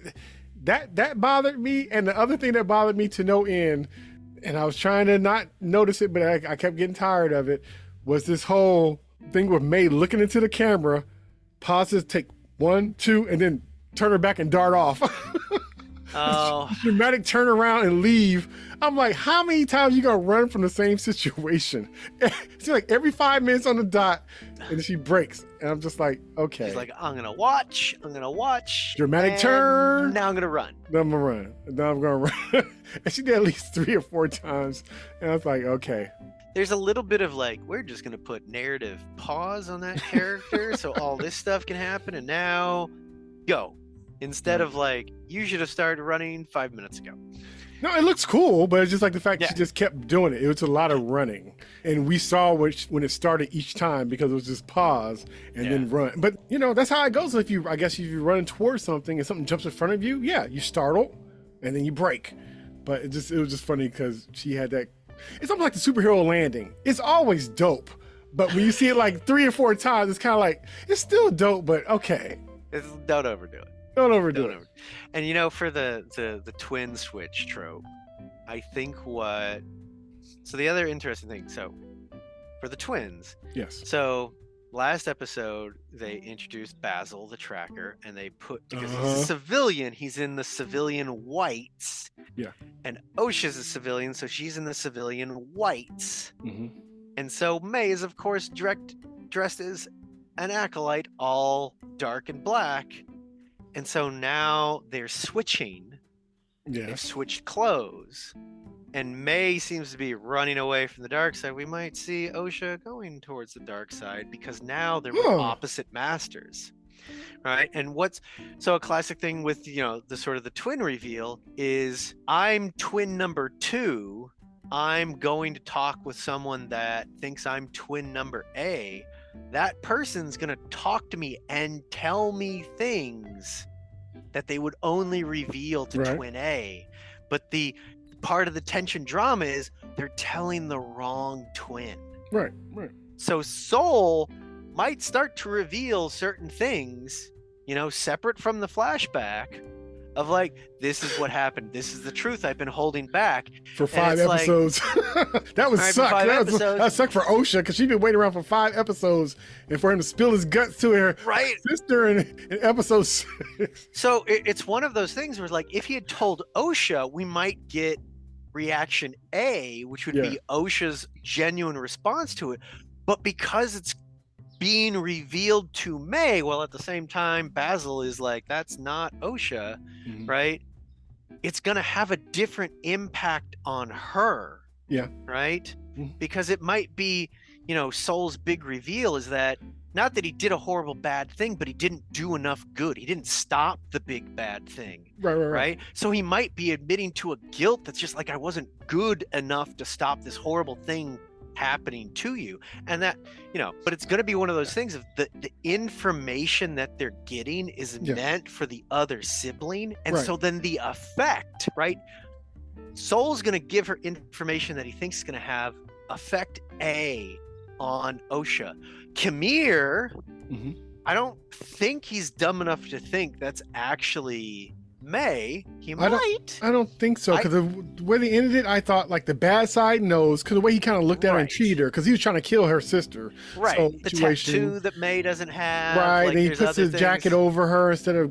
that bothered me. And the other thing that bothered me to no end, and I was trying to not notice it, but I kept getting tired of it, was this whole thing with May looking into the camera, pauses, take 1, 2, and then turn her back and dart off.
Oh.
Dramatic turn around and leave. I'm like, how many times you gonna run from the same situation? It's like every 5 minutes on the dot, and she breaks. And I'm just like, okay.
She's like, I'm gonna watch.
Dramatic turn.
Now I'm gonna run.
Now I'm gonna run. And she did at least 3 or 4 times. And I was like, okay.
There's a little bit of like, we're just gonna put narrative pause on that character so all this stuff can happen, and now go. Instead of like, you should have started running 5 minutes ago.
No, it looks cool, but it's just like the fact she just kept doing it. It was a lot of running. And we saw when it started each time because it was just pause and then run. But, that's how it goes. If you're running towards something and something jumps in front of you, you startle and then you break. But it was just funny because she had that. It's almost like the superhero landing. It's always dope. But when you see it like 3 or 4 times, it's kind of like, it's still dope, but okay.
Don't overdo it.
Don't overdo it.
And for the twin switch trope, I think so the other interesting thing, so for the twins.
Yes.
So last episode they introduced Basil the tracker, and they because he's a civilian, he's in the civilian whites.
Yeah.
And Osha's a civilian, so she's in the civilian whites.
Mm-hmm.
And so May is of course dressed as an acolyte, all dark and black. And so now they're switching.
Yes.
They've switched clothes. And May seems to be running away from the dark side. We might see Osha going towards the dark side because now they're with opposite masters. Right? And so a classic thing with, the sort of the twin reveal is, I'm twin number 2. I'm going to talk with someone that thinks I'm twin number A. That person's going to talk to me and tell me things that they would only reveal to twin A. But the part of the tension drama is they're telling the wrong twin.
Right.
So Soul might start to reveal certain things, separate from the flashback, of like, this is what happened. This is the truth I've been holding back.
For
And
5
it's like,
episodes. That would
all right, for
suck.
5 episodes,
That suck for Osha because she'd been waiting around for 5 episodes and for him to spill his guts to her
right?
sister in episode 6.
So it's one of those things where like, if he had told Osha, we might get reaction A, which would
Yeah.
be Osha's genuine response to it. But because it's being revealed to May, while at the same time Basil is like, that's not Osha,
Mhm.
right? It's going to have a different impact on her.
Yeah.
Right?
Mhm.
Because it might be, Soul's big reveal is that not that he did a horrible bad thing, but he didn't do enough good. He didn't stop the big bad thing.
Right.
So he might be admitting to a guilt that's just like, I wasn't good enough to stop this horrible thing happening to you. And that, but it's going to be one of those things of the information that they're getting is
Yeah.
meant for the other sibling. And
Right.
so then the effect, right? Soul's going to give her information that he thinks is going to have effect A on Osha. Kamir,
Mhm.
I don't think he's dumb enough to think that's actually May. He
I don't-
might.
I don't think so because the way they ended it, I thought like the bad side knows because the way he kind of looked at her and
Right.
treated her because he was trying to kill her sister.
Right.
So,
The
situation-
tattoo that May doesn't have.
Right,
like,
and he
there's
puts
other
his jacket
things.
over her instead of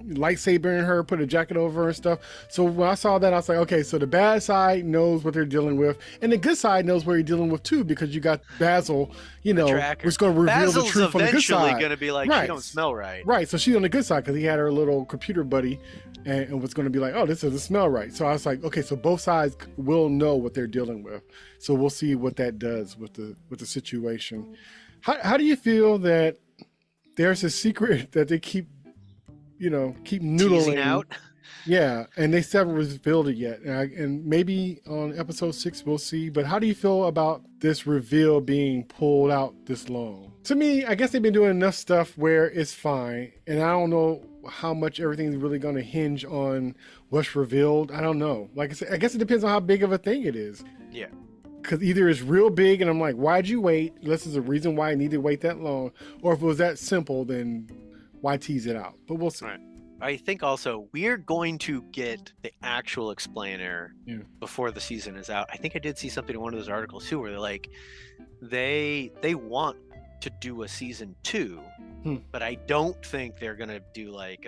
lightsabering her, put a jacket over her and stuff. So when I saw that, I was like, okay, so the bad side knows what they're dealing with, and the good side knows what you're dealing with too, because you got Basil,
tracker.
who's going to reveal
Basil's
the truth on the good
eventually
side.
going to be like,
Right.
you don't smell right.
Right, so she's on the good side because he had her little computer buddy, and was going to be like, oh, this doesn't smell right. So I was like, okay, so both sides will know what they're dealing with. So we'll see what that does with the situation. How do you feel that there's a secret that they keep noodling
Teasing out.
Yeah, and they still haven't revealed it yet. And maybe on episode 6 we'll see. But how do you feel about this reveal being pulled out this long? To me, I guess they've been doing enough stuff where it's fine. And I don't know how much everything's really going to hinge on what's revealed. I don't know. Like I said, I guess it depends on how big of a thing it is.
Yeah.
Because either it's real big and I'm like, why'd you wait? Unless there's a reason why I need to wait that long. Or if it was that simple, then why tease it out? But we'll see.
Right. I think also we're going to get the actual explainer before the season is out. I think I did see something in one of those articles too, where they're like, they want to do a season 2, but I don't think they're gonna do like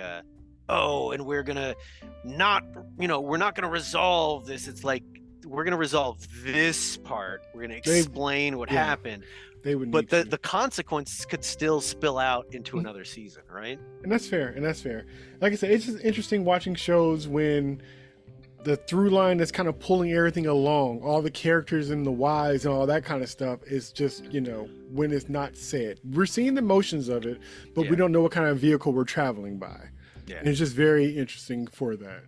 and we're gonna not, we're not gonna resolve this. It's like we're gonna resolve this part. We're gonna explain what happened.
They would,
but the consequences could still spill out into another season, right?
And that's fair. Like I said, it's just interesting watching shows when the through line that's kind of pulling everything along, all the characters and the whys and all that kind of stuff is just, when it's not said. We're seeing the motions of it, but we don't know what kind of vehicle we're traveling by.
Yeah.
And it's just very interesting for that.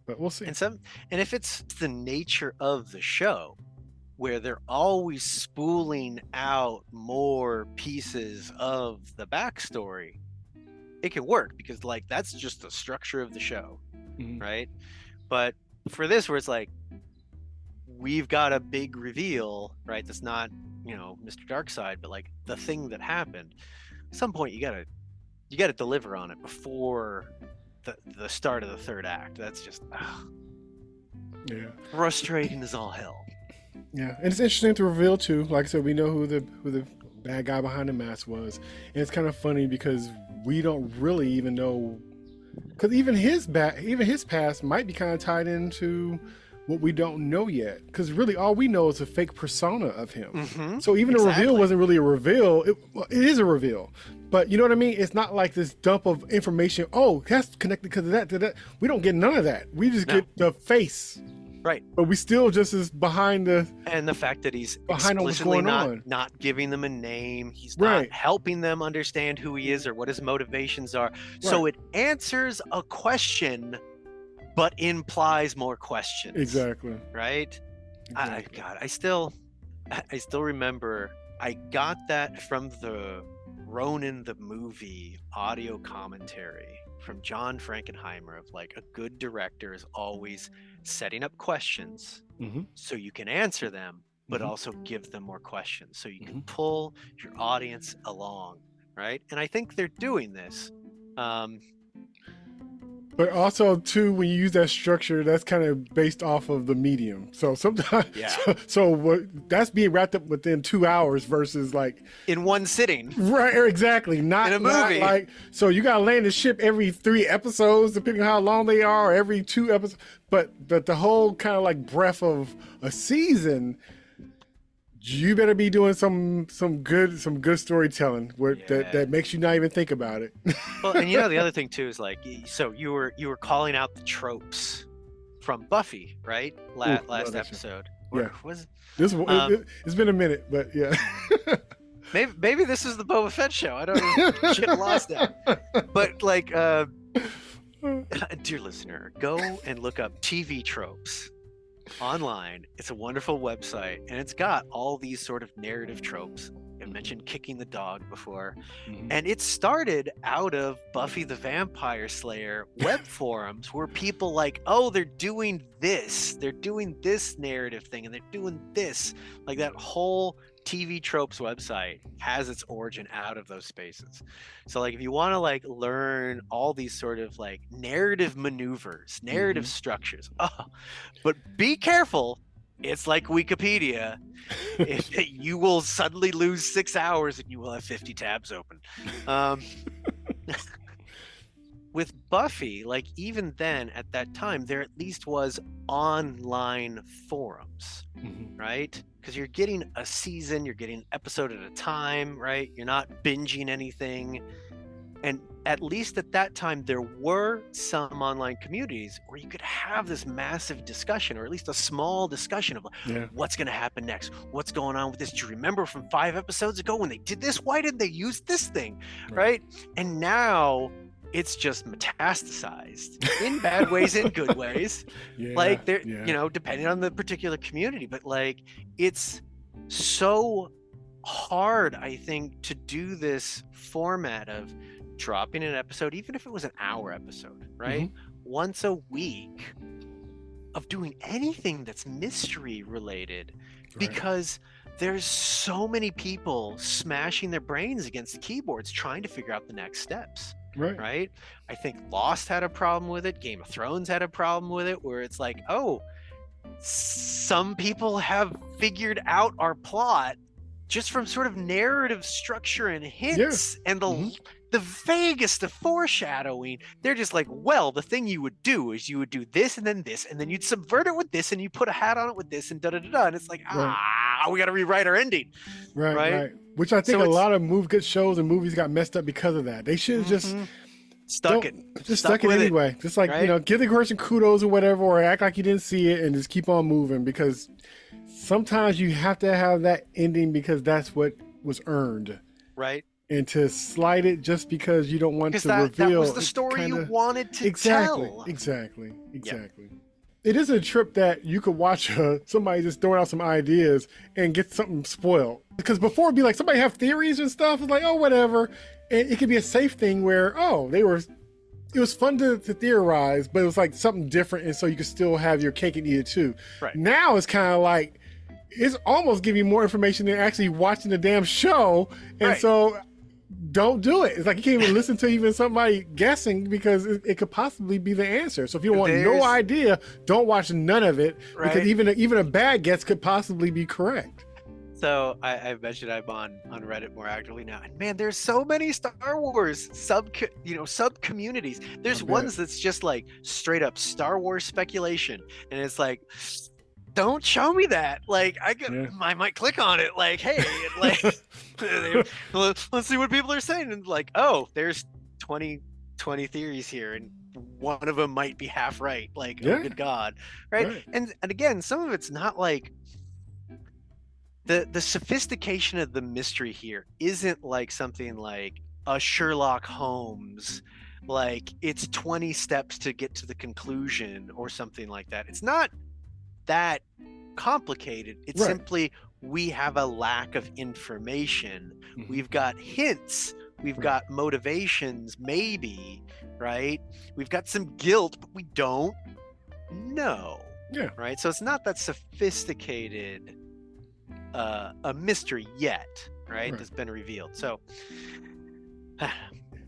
But we'll see.
And if it's the nature of the show, where they're always spooling out more pieces of the backstory, it can work because like that's just the structure of the show, right? But for this, where it's like we've got a big reveal, right? That's not Mr. Darkseid, but like the thing that happened. At some point, you gotta deliver on it before the start of the third act. That's just frustrating as all hell.
Yeah, and it's interesting to reveal too. Like I said, we know who the bad guy behind the mask was, and it's kind of funny because we don't really even know, because even his past might be kind of tied into what we don't know yet. Because really, all we know is a fake persona of him. So even the reveal wasn't really a reveal. It is a reveal, but you know what I mean. It's not like this dump of information. Oh, that's connected because of that. To that. We don't get none of that. We just get the face.
Right.
But we still just is behind the
fact that he's
behind what's going on.
Not giving them a name. He's not helping them understand who he is or what his motivations are. So it answers a question, but implies more questions.
Exactly.
Right. I still remember I got that from the Ronin the movie audio commentary from John Frankenheimer of like a good director is always setting up questions so you can answer them, but also give them more questions so you can pull your audience along, right? And I think they're doing this.
But also too, when you use that structure, that's kind of based off of the medium. So sometimes,
Yeah.
so what, that's being wrapped up within 2 hours versus like,
In one sitting.
right, exactly.
In
Not
a
not
movie.
like, so you gotta land the ship every 3 episodes, depending on how long they are, or every 2 episodes. But the whole kind of like breadth of a season, you better be doing some good storytelling where
Yeah.
that makes you not even think about it.
Well, and you know the other thing too is like, so you were calling out the tropes from Buffy, right?
Ooh,
Last
love that show.
episode.
Yeah.
Or was
This
um,
it's been a minute, but yeah.
maybe this is the Boba Fett show. I don't know. Shit, lost that. But like, dear listener, go and look up TV tropes online. It's a wonderful website, and it's got all these sort of narrative tropes. I mentioned kicking the dog before, and it started out of Buffy the Vampire Slayer web forums where people like, oh, they're doing this narrative thing, and they're doing this. Like that whole TV tropes website has its origin out of those spaces. So like if you want to like learn all these sort of like narrative maneuvers, narrative structures, but be careful. It's like Wikipedia. You will suddenly lose 6 hours and you will have 50 tabs open. With Buffy, like even then at that time, there at least was online forums, right? Because you're getting a season, you're getting an episode at a time, right? You're not binging anything. And at least at that time, there were some online communities where you could have this massive discussion, or at least a small discussion of what's going to happen next, what's going on with this. Do you remember from 5 episodes ago when they did this? Why didn't they use this thing, right? And now it's just metastasized in bad ways, in good ways. Like they're, you know, depending on the particular community, but like it's so hard, I think, to do this format of dropping an episode, even if it was an hour episode, right? Once a week, of doing anything that's mystery related, because there's so many people smashing their brains against the keyboards trying to figure out the next steps. Right? I think Lost had a problem with it. Game of Thrones had a problem with it, where it's like, oh, some people have figured out our plot just from sort of narrative structure and hints and the vaguest of foreshadowing. They're just like, well, the thing you would do is you would do this, and then you'd subvert it with this, and you put a hat on it with this, and da-da-da-da. And it's like, we got to rewrite our ending. Right.
Which I think a lot of good shows and movies got messed up because of that. They should have just stuck it anyway. Just like, you know, give the person kudos or whatever, or act like you didn't see it and just keep on moving, because sometimes you have to have that ending because that's what was earned.
Right.
And to slide it just because you don't want to reveal.
That was the story you wanted to tell.
Exactly. It is a trip that you could watch somebody just throwing out some ideas and get something spoiled. Because before it'd be like somebody have theories and stuff. It's like, oh, whatever. And it could be a safe thing where, it was fun to theorize, but it was like something different. And so you could still have your cake and eat it too.
Right.
Now it's kind of like, it's almost giving you more information than actually watching the damn show. And so don't do it. It's like you can't even listen to even somebody guessing, because it could possibly be the answer. So if you want no idea, don't watch none of it, because even a bad guess could possibly be correct.
So I mentioned I'm on Reddit more actively now, and man, there's so many Star Wars sub communities. There's ones that's just like straight up Star Wars speculation, and it's like, don't show me that. Like I might click on it. Like, hey, like let's see what people are saying. And like, oh, there's 20 theories here, and one of them might be half right. Like, oh, good God, right? And again, some of it's not like the sophistication of the mystery here isn't like something like a Sherlock Holmes. Like it's 20 steps to get to the conclusion or something like that. It's not that complicated. It's simply we have a lack of information. We've got hints, we've got motivations, maybe, right? We've got some guilt, but we don't know. Right. So it's not that sophisticated a mystery yet, right? That's been revealed. So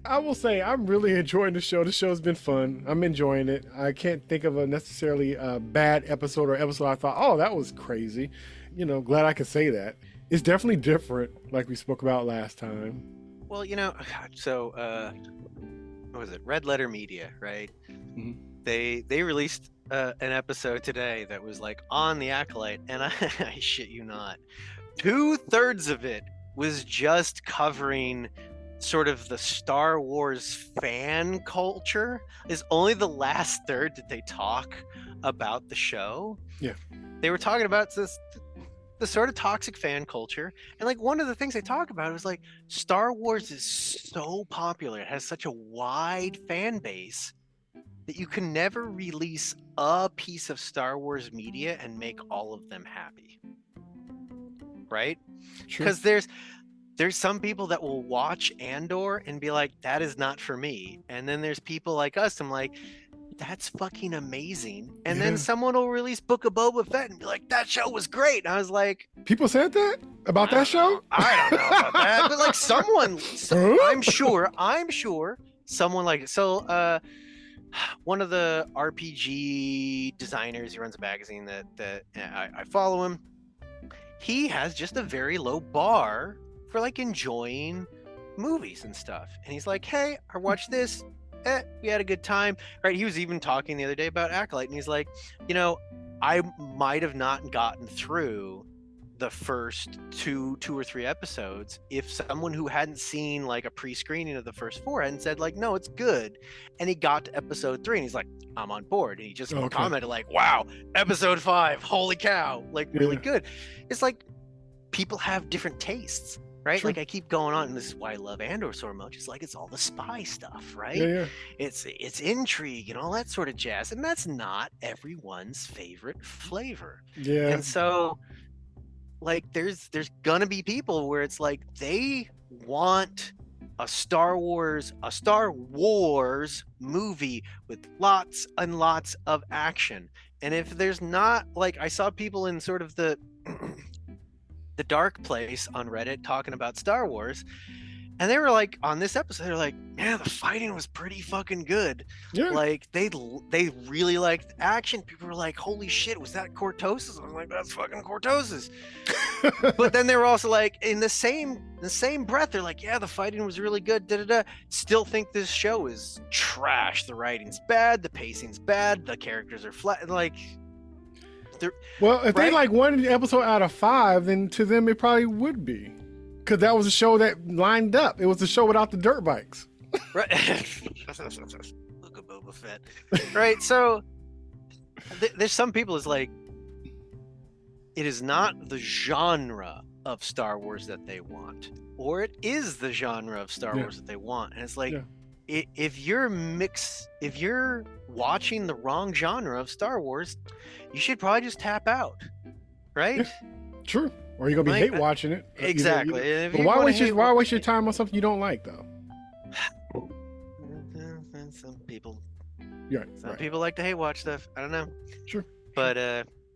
I will say I'm really enjoying the show. The show's been fun. I'm enjoying it. I can't think of a necessarily bad episode or episode I thought, oh, that was crazy. Glad I could say that. It's definitely different, like we spoke about last time.
Well, so what was it? Red Letter Media, right?
Mm-hmm.
They released an episode today that was like on the Acolyte, and I shit you not, 2/3 of it was just covering sort of the Star Wars fan culture. Is only the last third that they talk about the show.
Yeah,
they were talking about the sort of toxic fan culture, and like one of the things they talk about was like Star Wars is so popular, it has such a wide fan base that you can never release a piece of Star Wars media and make all of them happy, right? Because there's some people that will watch Andor and be like, that is not for me, and then there's people like us, I'm like, that's fucking amazing. And then someone will release Book of Boba Fett and be like, that show was great. And I was like,
people said that about that show?
I don't know about that. But like someone, I'm sure someone like, so one of the RPG designers, he runs a magazine that I follow him. He has just a very low bar for like enjoying movies and stuff. And he's like, hey, I watched this. We had a good time, right? He was even talking the other day about Acolyte, and he's like, I might have not gotten through the first two or three episodes if someone who hadn't seen like a pre-screening of the first 4 hadn't said like, no, it's good. And he got to episode 3 and he's like, I'm on board. And he just commented like, wow, episode 5, holy cow, like really good. It's like people have different tastes. Right? Like I keep going on, and this is why I love Andor so much. It's like it's all the spy stuff, right?
Yeah.
It's intrigue and all that sort of jazz. And that's not everyone's favorite flavor.
Yeah.
And so like there's gonna be people where it's like they want a Star Wars movie with lots and lots of action. And if there's not, like, I saw people in sort of the dark place on Reddit talking about Star Wars, and they were like, on this episode, they're like, man, the fighting was pretty fucking good.
Yeah.
Like they really liked the action. People were like, holy shit, was that Cortosis? I was like, that's fucking Cortosis. But then they were also like, in the same breath, they're like, yeah, the fighting was really good. Still think this show is trash. The writing's bad, the pacing's bad, the characters are flat. Like,
well, if they like one episode out of 5, then to them it probably would be, because that was a show that lined up. It was a show without the dirt bikes.
Right. Look at Boba Fett. Right. So there's some people is like, it is not the genre of Star Wars that they want, or it is the genre of Star Wars that they want. And it's like, if you're watching the wrong genre of Star Wars, you should probably just tap out, right?
Yeah, true. Or you're gonna be hate watching it.
Exactly.
But why waste your time on something you don't like, though?
Some people,
right.
people like to hate watch stuff. I don't know.
Sure.
But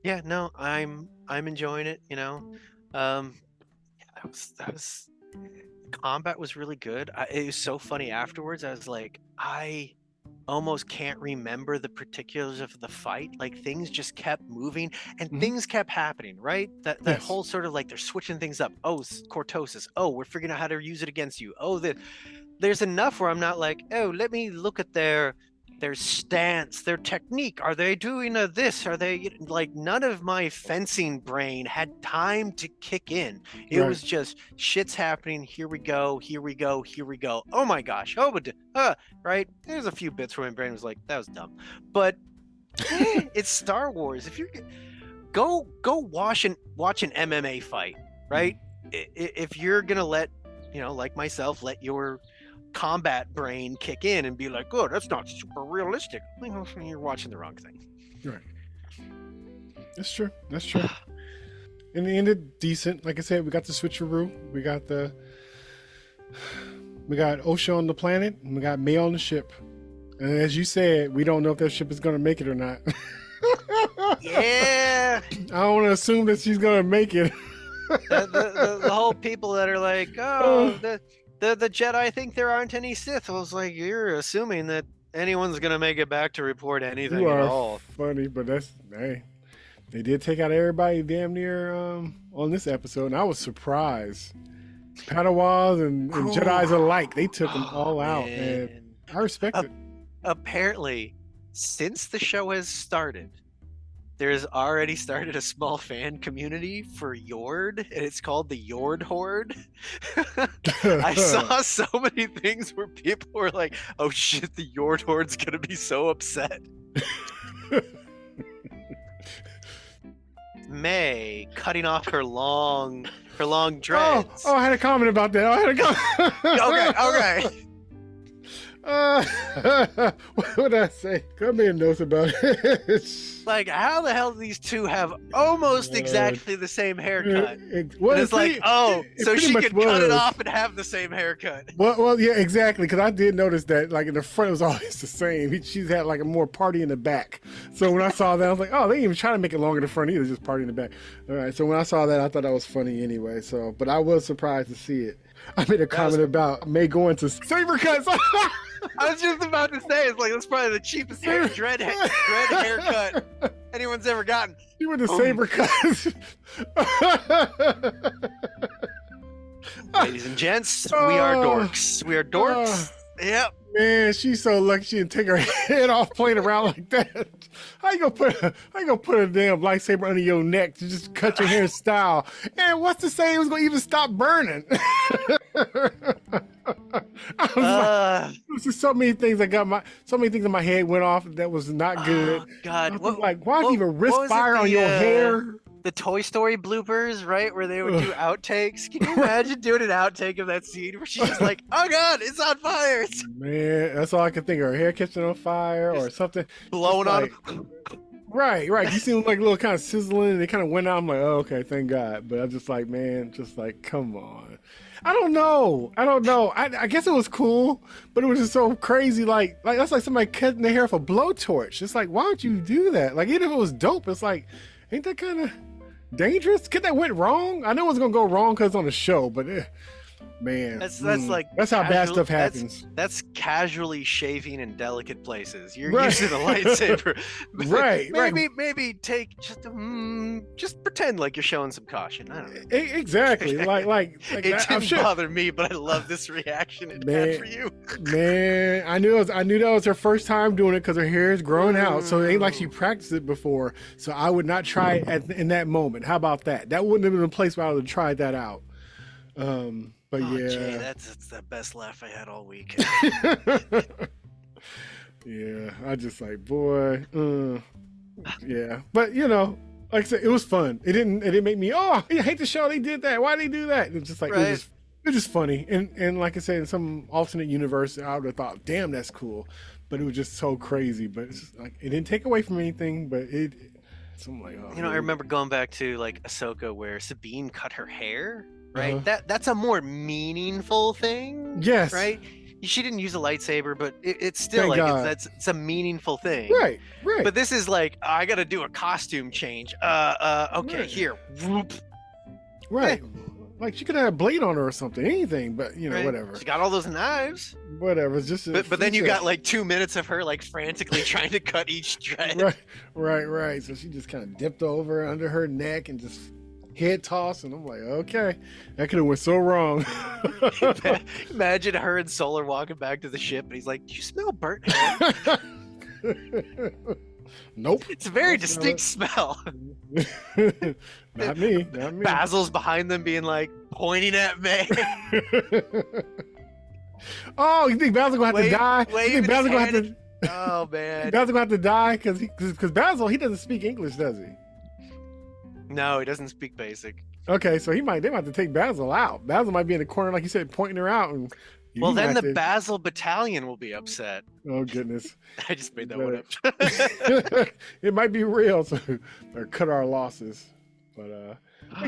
yeah, no, I'm enjoying it. That was combat was really good. It was so funny afterwards. I was like, I almost can't remember the particulars of the fight. Like, things just kept moving and things kept happening, right? That whole sort of like, they're switching things up. Oh, Cortosis. Oh, we're figuring out how to use it against you. Oh, there's enough where I'm not like, oh, let me look at their stance, their technique. Are they doing this? Are they like, none of my fencing brain had time to kick in. It was just shit's happening. Here we go. Oh my gosh. Right. There's a few bits where my brain was like, that was dumb, but it's Star Wars. If you're go watch an MMA fight, right? If you're going to let, like myself, let your combat brain kick in and be like, oh, that's not super realistic. You're watching the wrong thing.
Right. That's true. In the end, it's decent. Like I said, we got the switcheroo. We got Osha on the planet, and we got May on the ship. And as you said, we don't know if that ship is going to make it or not.
Yeah.
I don't want to assume that she's going to make it.
the whole people that are like, oh, the Jedi think there aren't any Sith. I was like, you're assuming that anyone's gonna make it back to report
You
anything at
are
all.
funny, but that's hey. They did take out everybody damn near on this episode, and I was surprised. Padawans and Jedi's alike, they took them
Oh
all out, and
man.
I respect it.
Apparently, since the show has started, there's already started a small fan community for Yord, and it's called the Yord Horde. I saw so many things where people were like, "Oh shit, the Yord Horde's gonna be so upset." May cutting off her long dreads.
I had a comment about that. I had a comment.
Okay.
What would I say? Come in notes about it.
Like, how the hell do these two have almost exactly the same haircut?
Well,
And it's like, oh, so
pretty
she
much
could cut it
was.
off and have the same haircut.
Well, yeah, exactly. Because I did notice that, like in the front, it was always the same. She's had like a more party in the back. So when I saw that, I was like, oh, they didn't even try to make it longer in the front either, just party in the back. All right. So when I saw that, I thought that was funny anyway. So, but I was surprised to see it. I made a comment about May going to saber cuts.
I was just about to say, it's like, that's probably the cheapest dread haircut anyone's ever gotten.
You went to saber cuts.
Ladies and gents, we are dorks. We are dorks. Yep.
Man, she's so lucky she didn't take her head off playing around like that. How you gonna put a damn lightsaber under your neck to just cut your hair in style? And what's to say it was gonna even stop burning? There's just so many things in my head went off that was not good.
Oh, God.
Why'd you even risk fire on your hair?
The Toy Story bloopers, right? Where they would do outtakes. Can you imagine doing an outtake of that scene where she's just like, oh God, it's on fire. It's
Man, that's all I could think of. Her hair catching on fire or something.
blowing
like,
on.
Right. You see them like a little kind of sizzling and they kind of went out. I'm like, oh, okay, thank God. But I'm just like, man, come on. I don't know. I guess it was cool, but it was just so crazy. Like that's like somebody cutting their hair off a blowtorch. It's like, why would you do that? Like, even if it was dope, it's like, ain't that kind of dangerous? Could that went wrong? I know it was gonna go wrong because it's on the show, but man,
That's like
that's how bad stuff happens.
That's casually shaving in delicate places. You're
Right.
using a lightsaber.
Right.
Maybe take just pretend like you're showing some caution. I don't know.
Exactly. like
It didn't bother me, but I love this reaction it had for you.
Man, I knew that was her first time doing it because her hair is growing out, so it ain't like she practiced it before. So I would not try it in that moment. How about that? That wouldn't have been a place where I would have tried that out. But yeah,
Jay, that's the best laugh I had all week.
Yeah, I just like, boy, yeah. But like I said, it was fun. It didn't make me, oh, I hate the show. They did that. Why did they do that? It's just like
Right.
it's just funny. And like I said, in some alternate universe, I would have thought, damn, that's cool. But it was just so crazy. But it's just like it didn't take away from anything. But so I'm like, oh,
I remember going back to like Ahsoka where Sabine cut her hair. Right.
Uh-huh.
That's a more meaningful thing.
Yes.
Right. She didn't use a lightsaber, but it's still
Thank
like
God.
it's a meaningful thing.
Right.
But this is like, I got to do a costume change. Okay,
Right.
here. Whoop.
Right. Like she could have a blade on her or something, anything. But
Right?
whatever.
She got all those knives.
Whatever. It's just.
But then you got like 2 minutes of her like frantically trying to cut each dread.
Right. So she just kind of dipped over under her neck and just head toss, and I'm like, okay, that could have went so wrong.
Imagine her and Solar walking back to the ship, and he's like, "Do you smell burnt hair?"
Nope.
It's a very distinct smell.
Not me.
Basil's behind them, being like pointing at May.
Oh, you think Basil gonna have to die? You think Basil gonna have to?
Oh man.
Basil gonna have to die because Basil, he doesn't speak English, does he?
No, he doesn't speak basic.
Okay, so they might have to take Basil out. Basil might be in the corner, like you said, pointing her out. And
well, then the Basil battalion will be upset.
Oh goodness!
I just made that one
up. It might be real, so or cut our losses. But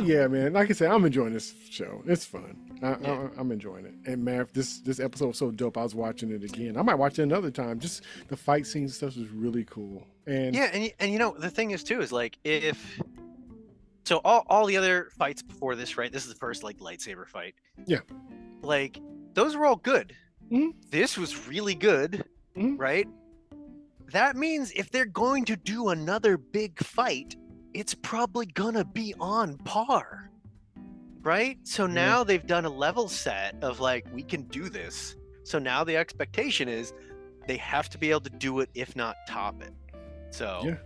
yeah, man. Like I said, I'm enjoying this show. It's fun. I'm enjoying it. And man, if this episode was so dope, I was watching it again. I might watch it another time. Just the fight scenes stuff is really cool. And
yeah, and the thing is too is like so all the other fights before this, right? This is the first like lightsaber fight.
Yeah.
Like those were all good.
Mhm.
This was really good,
Mhm.
right? That means if they're going to do another big fight, it's probably gonna be on par, right? So
Yeah.
now they've done a level set of like, we can do this. So now the expectation is they have to be able to do it, if not top it. So
Yeah.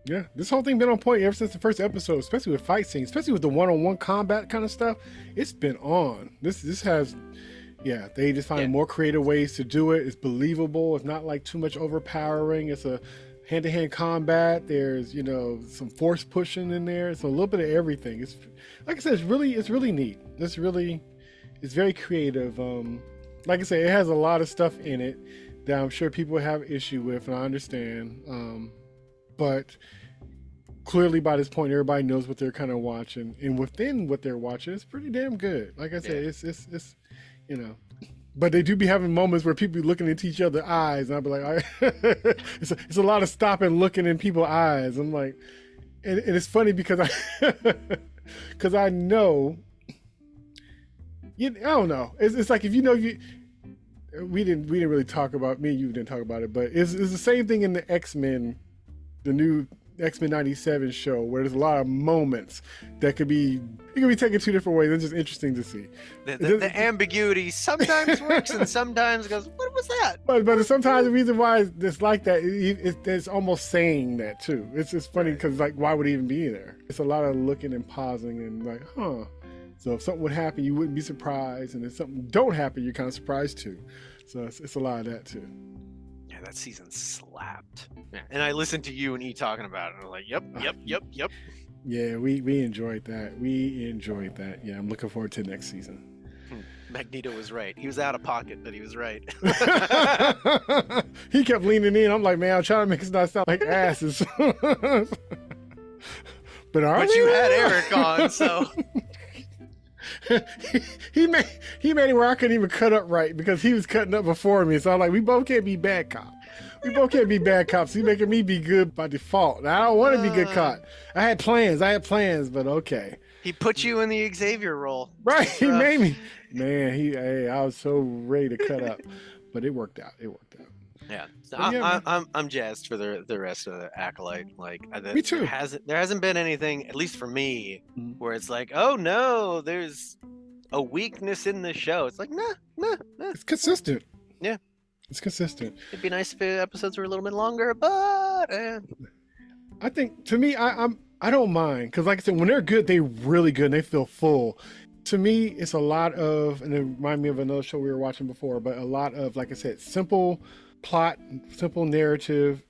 Yeah, this whole thing been on point ever since the first episode, especially with fight scenes, especially with the one-on-one combat kind of stuff. It's been on. This has, yeah, they just find more creative ways to do it. It's believable. It's not like too much overpowering. It's a hand-to-hand combat. There's, you know, some force pushing in there. It's a little bit of everything. It's, like I said, it's really neat. It's very creative. Like I said, it has a lot of stuff in it that I'm sure people have issue with, and I understand. But clearly by this point, everybody knows what they're kind of watching, and within what they're watching, it's pretty damn good. Like I said, it's you know, but they do be having moments where people be looking into each other's eyes, and I'll be like, it's a lot of stopping, looking in people's eyes. I'm like, and it's funny because I know, I don't know. It's like, if you know, we didn't really talk about, me and you didn't talk about it, but it's the same thing in the X-Men, the new X-Men 97 show, where there's a lot of moments that could be taken two different ways. It's just interesting to see.
The ambiguity sometimes works and sometimes goes, what was that?
But sometimes the reason why it's like that, it's almost saying that too. It's just funny because like, why would it even be there? It's a lot of looking and pausing and like, huh. So if something would happen, you wouldn't be surprised, and if something don't happen, you're kind of surprised too. So it's a lot of that too.
Yeah, that season slapped. Yeah. And I listened to you and E talking about it, and I was like, yep.
Yeah, we enjoyed that. We enjoyed that. Yeah, I'm looking forward to next season.
Magneto was right. He was out of pocket, but he was right.
He kept leaning in. I'm like, man, I'm trying to make it not sound like asses. But
you had Eric on, so
he made it where I couldn't even cut up right because he was cutting up before me. So I'm like, we both can't be bad cops. We both can't be bad cops. He's making me be good by default. Now, I don't want to be good cop. I had plans, but okay.
He put you in the Xavier role.
Right, he made me. Man, I was so ready to cut up, but it worked out.
Yeah, so
yeah,
I'm jazzed for the rest of the Acolyte. Like,
me too.
There hasn't been anything, at least for me, where it's like, oh no, there's a weakness in the show. It's like, nah.
It's consistent.
Yeah,
it's consistent.
It'd be nice if the episodes were a little bit longer, but
I think, to me, I don't mind, because like I said, when they're good, they're really good and they feel full. To me, it's a lot of, and it reminded me of another show we were watching before, but a lot of, like I said, simple plot, simple narrative,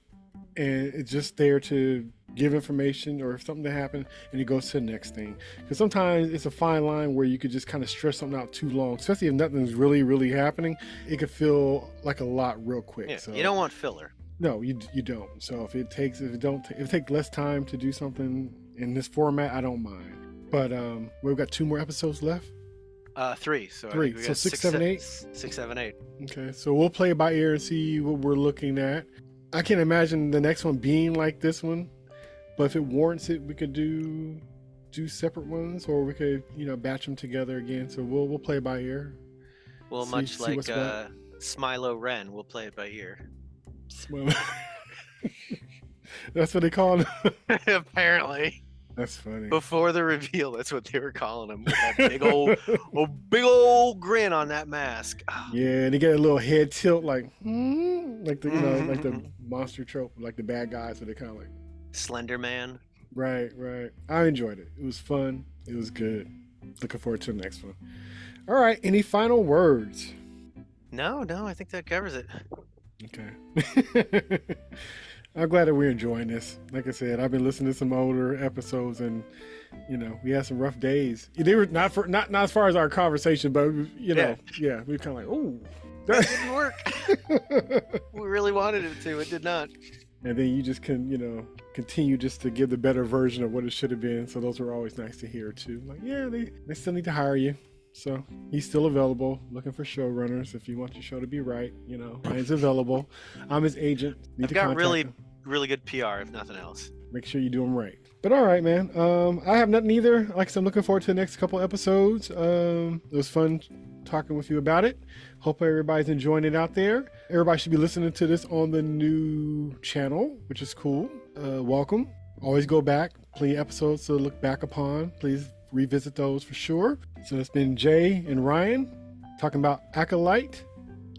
and it's just there to give information or if something to happen, and it goes to the next thing. Because sometimes it's a fine line where you could just kind of stretch something out too long, especially if nothing's really happening. It could feel like a lot real quick.
Yeah,
so
you don't want filler.
No, you don't. So if it takes less time to do something in this format, I don't mind. But we've got 2 more episodes left.
3. So
3.
I think we
So
got
6, 7, 8.
6, 7, 8.
Okay, so we'll play it by ear and see what we're looking at. I can't imagine the next one being like this one, but if it warrants it, we could do separate ones, or we could batch them together again. So we'll play it by ear.
Well, much like Smilo Ren, we'll play it by ear.
That's what they call him.
Apparently.
That's funny.
Before the reveal, that's what they were calling him. With that big old grin on that mask.
Yeah, and they get a little head tilt, like like the like the monster trope, like the bad guys, so they kind of like
Slender Man.
Right. I enjoyed it. It was fun. It was good. Looking forward to the next one. All right. Any final words?
No, I think that covers it.
Okay. I'm glad that we're enjoying this. Like I said, I've been listening to some older episodes, and we had some rough days. They were not as far as our conversation, but we were kind of like, oh,
that didn't work. We really wanted it to. It did not.
And then you just can, continue just to give the better version of what it should have been. So those were always nice to hear too. Like, yeah, they still need to hire you. So he's still available, looking for showrunners. If you want your show to be right, Ryan's available. I'm his agent.
I've got really good PR, if nothing else.
Make sure you do them right. But all right, man. I have nothing either. Like I said, I'm looking forward to the next couple episodes. It was fun talking with you about it. Hope everybody's enjoying it out there. Everybody should be listening to this on the new channel, which is cool. Welcome. Always go back. Plenty of episodes to look back upon. Please revisit those for sure. So it's been Jay and Ryan talking about Acolyte,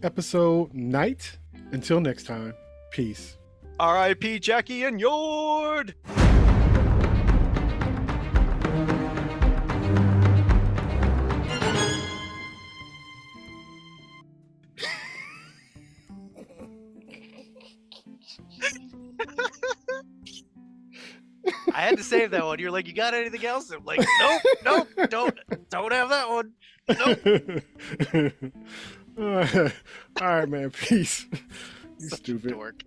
episode Night. Until next time, peace.
R.I.P. Jackie and Yord! I had to save that one. You're like, you got anything else? I'm like, nope, don't have that one. Nope.
All right, man. Peace. You
Such a
stupid.
dork.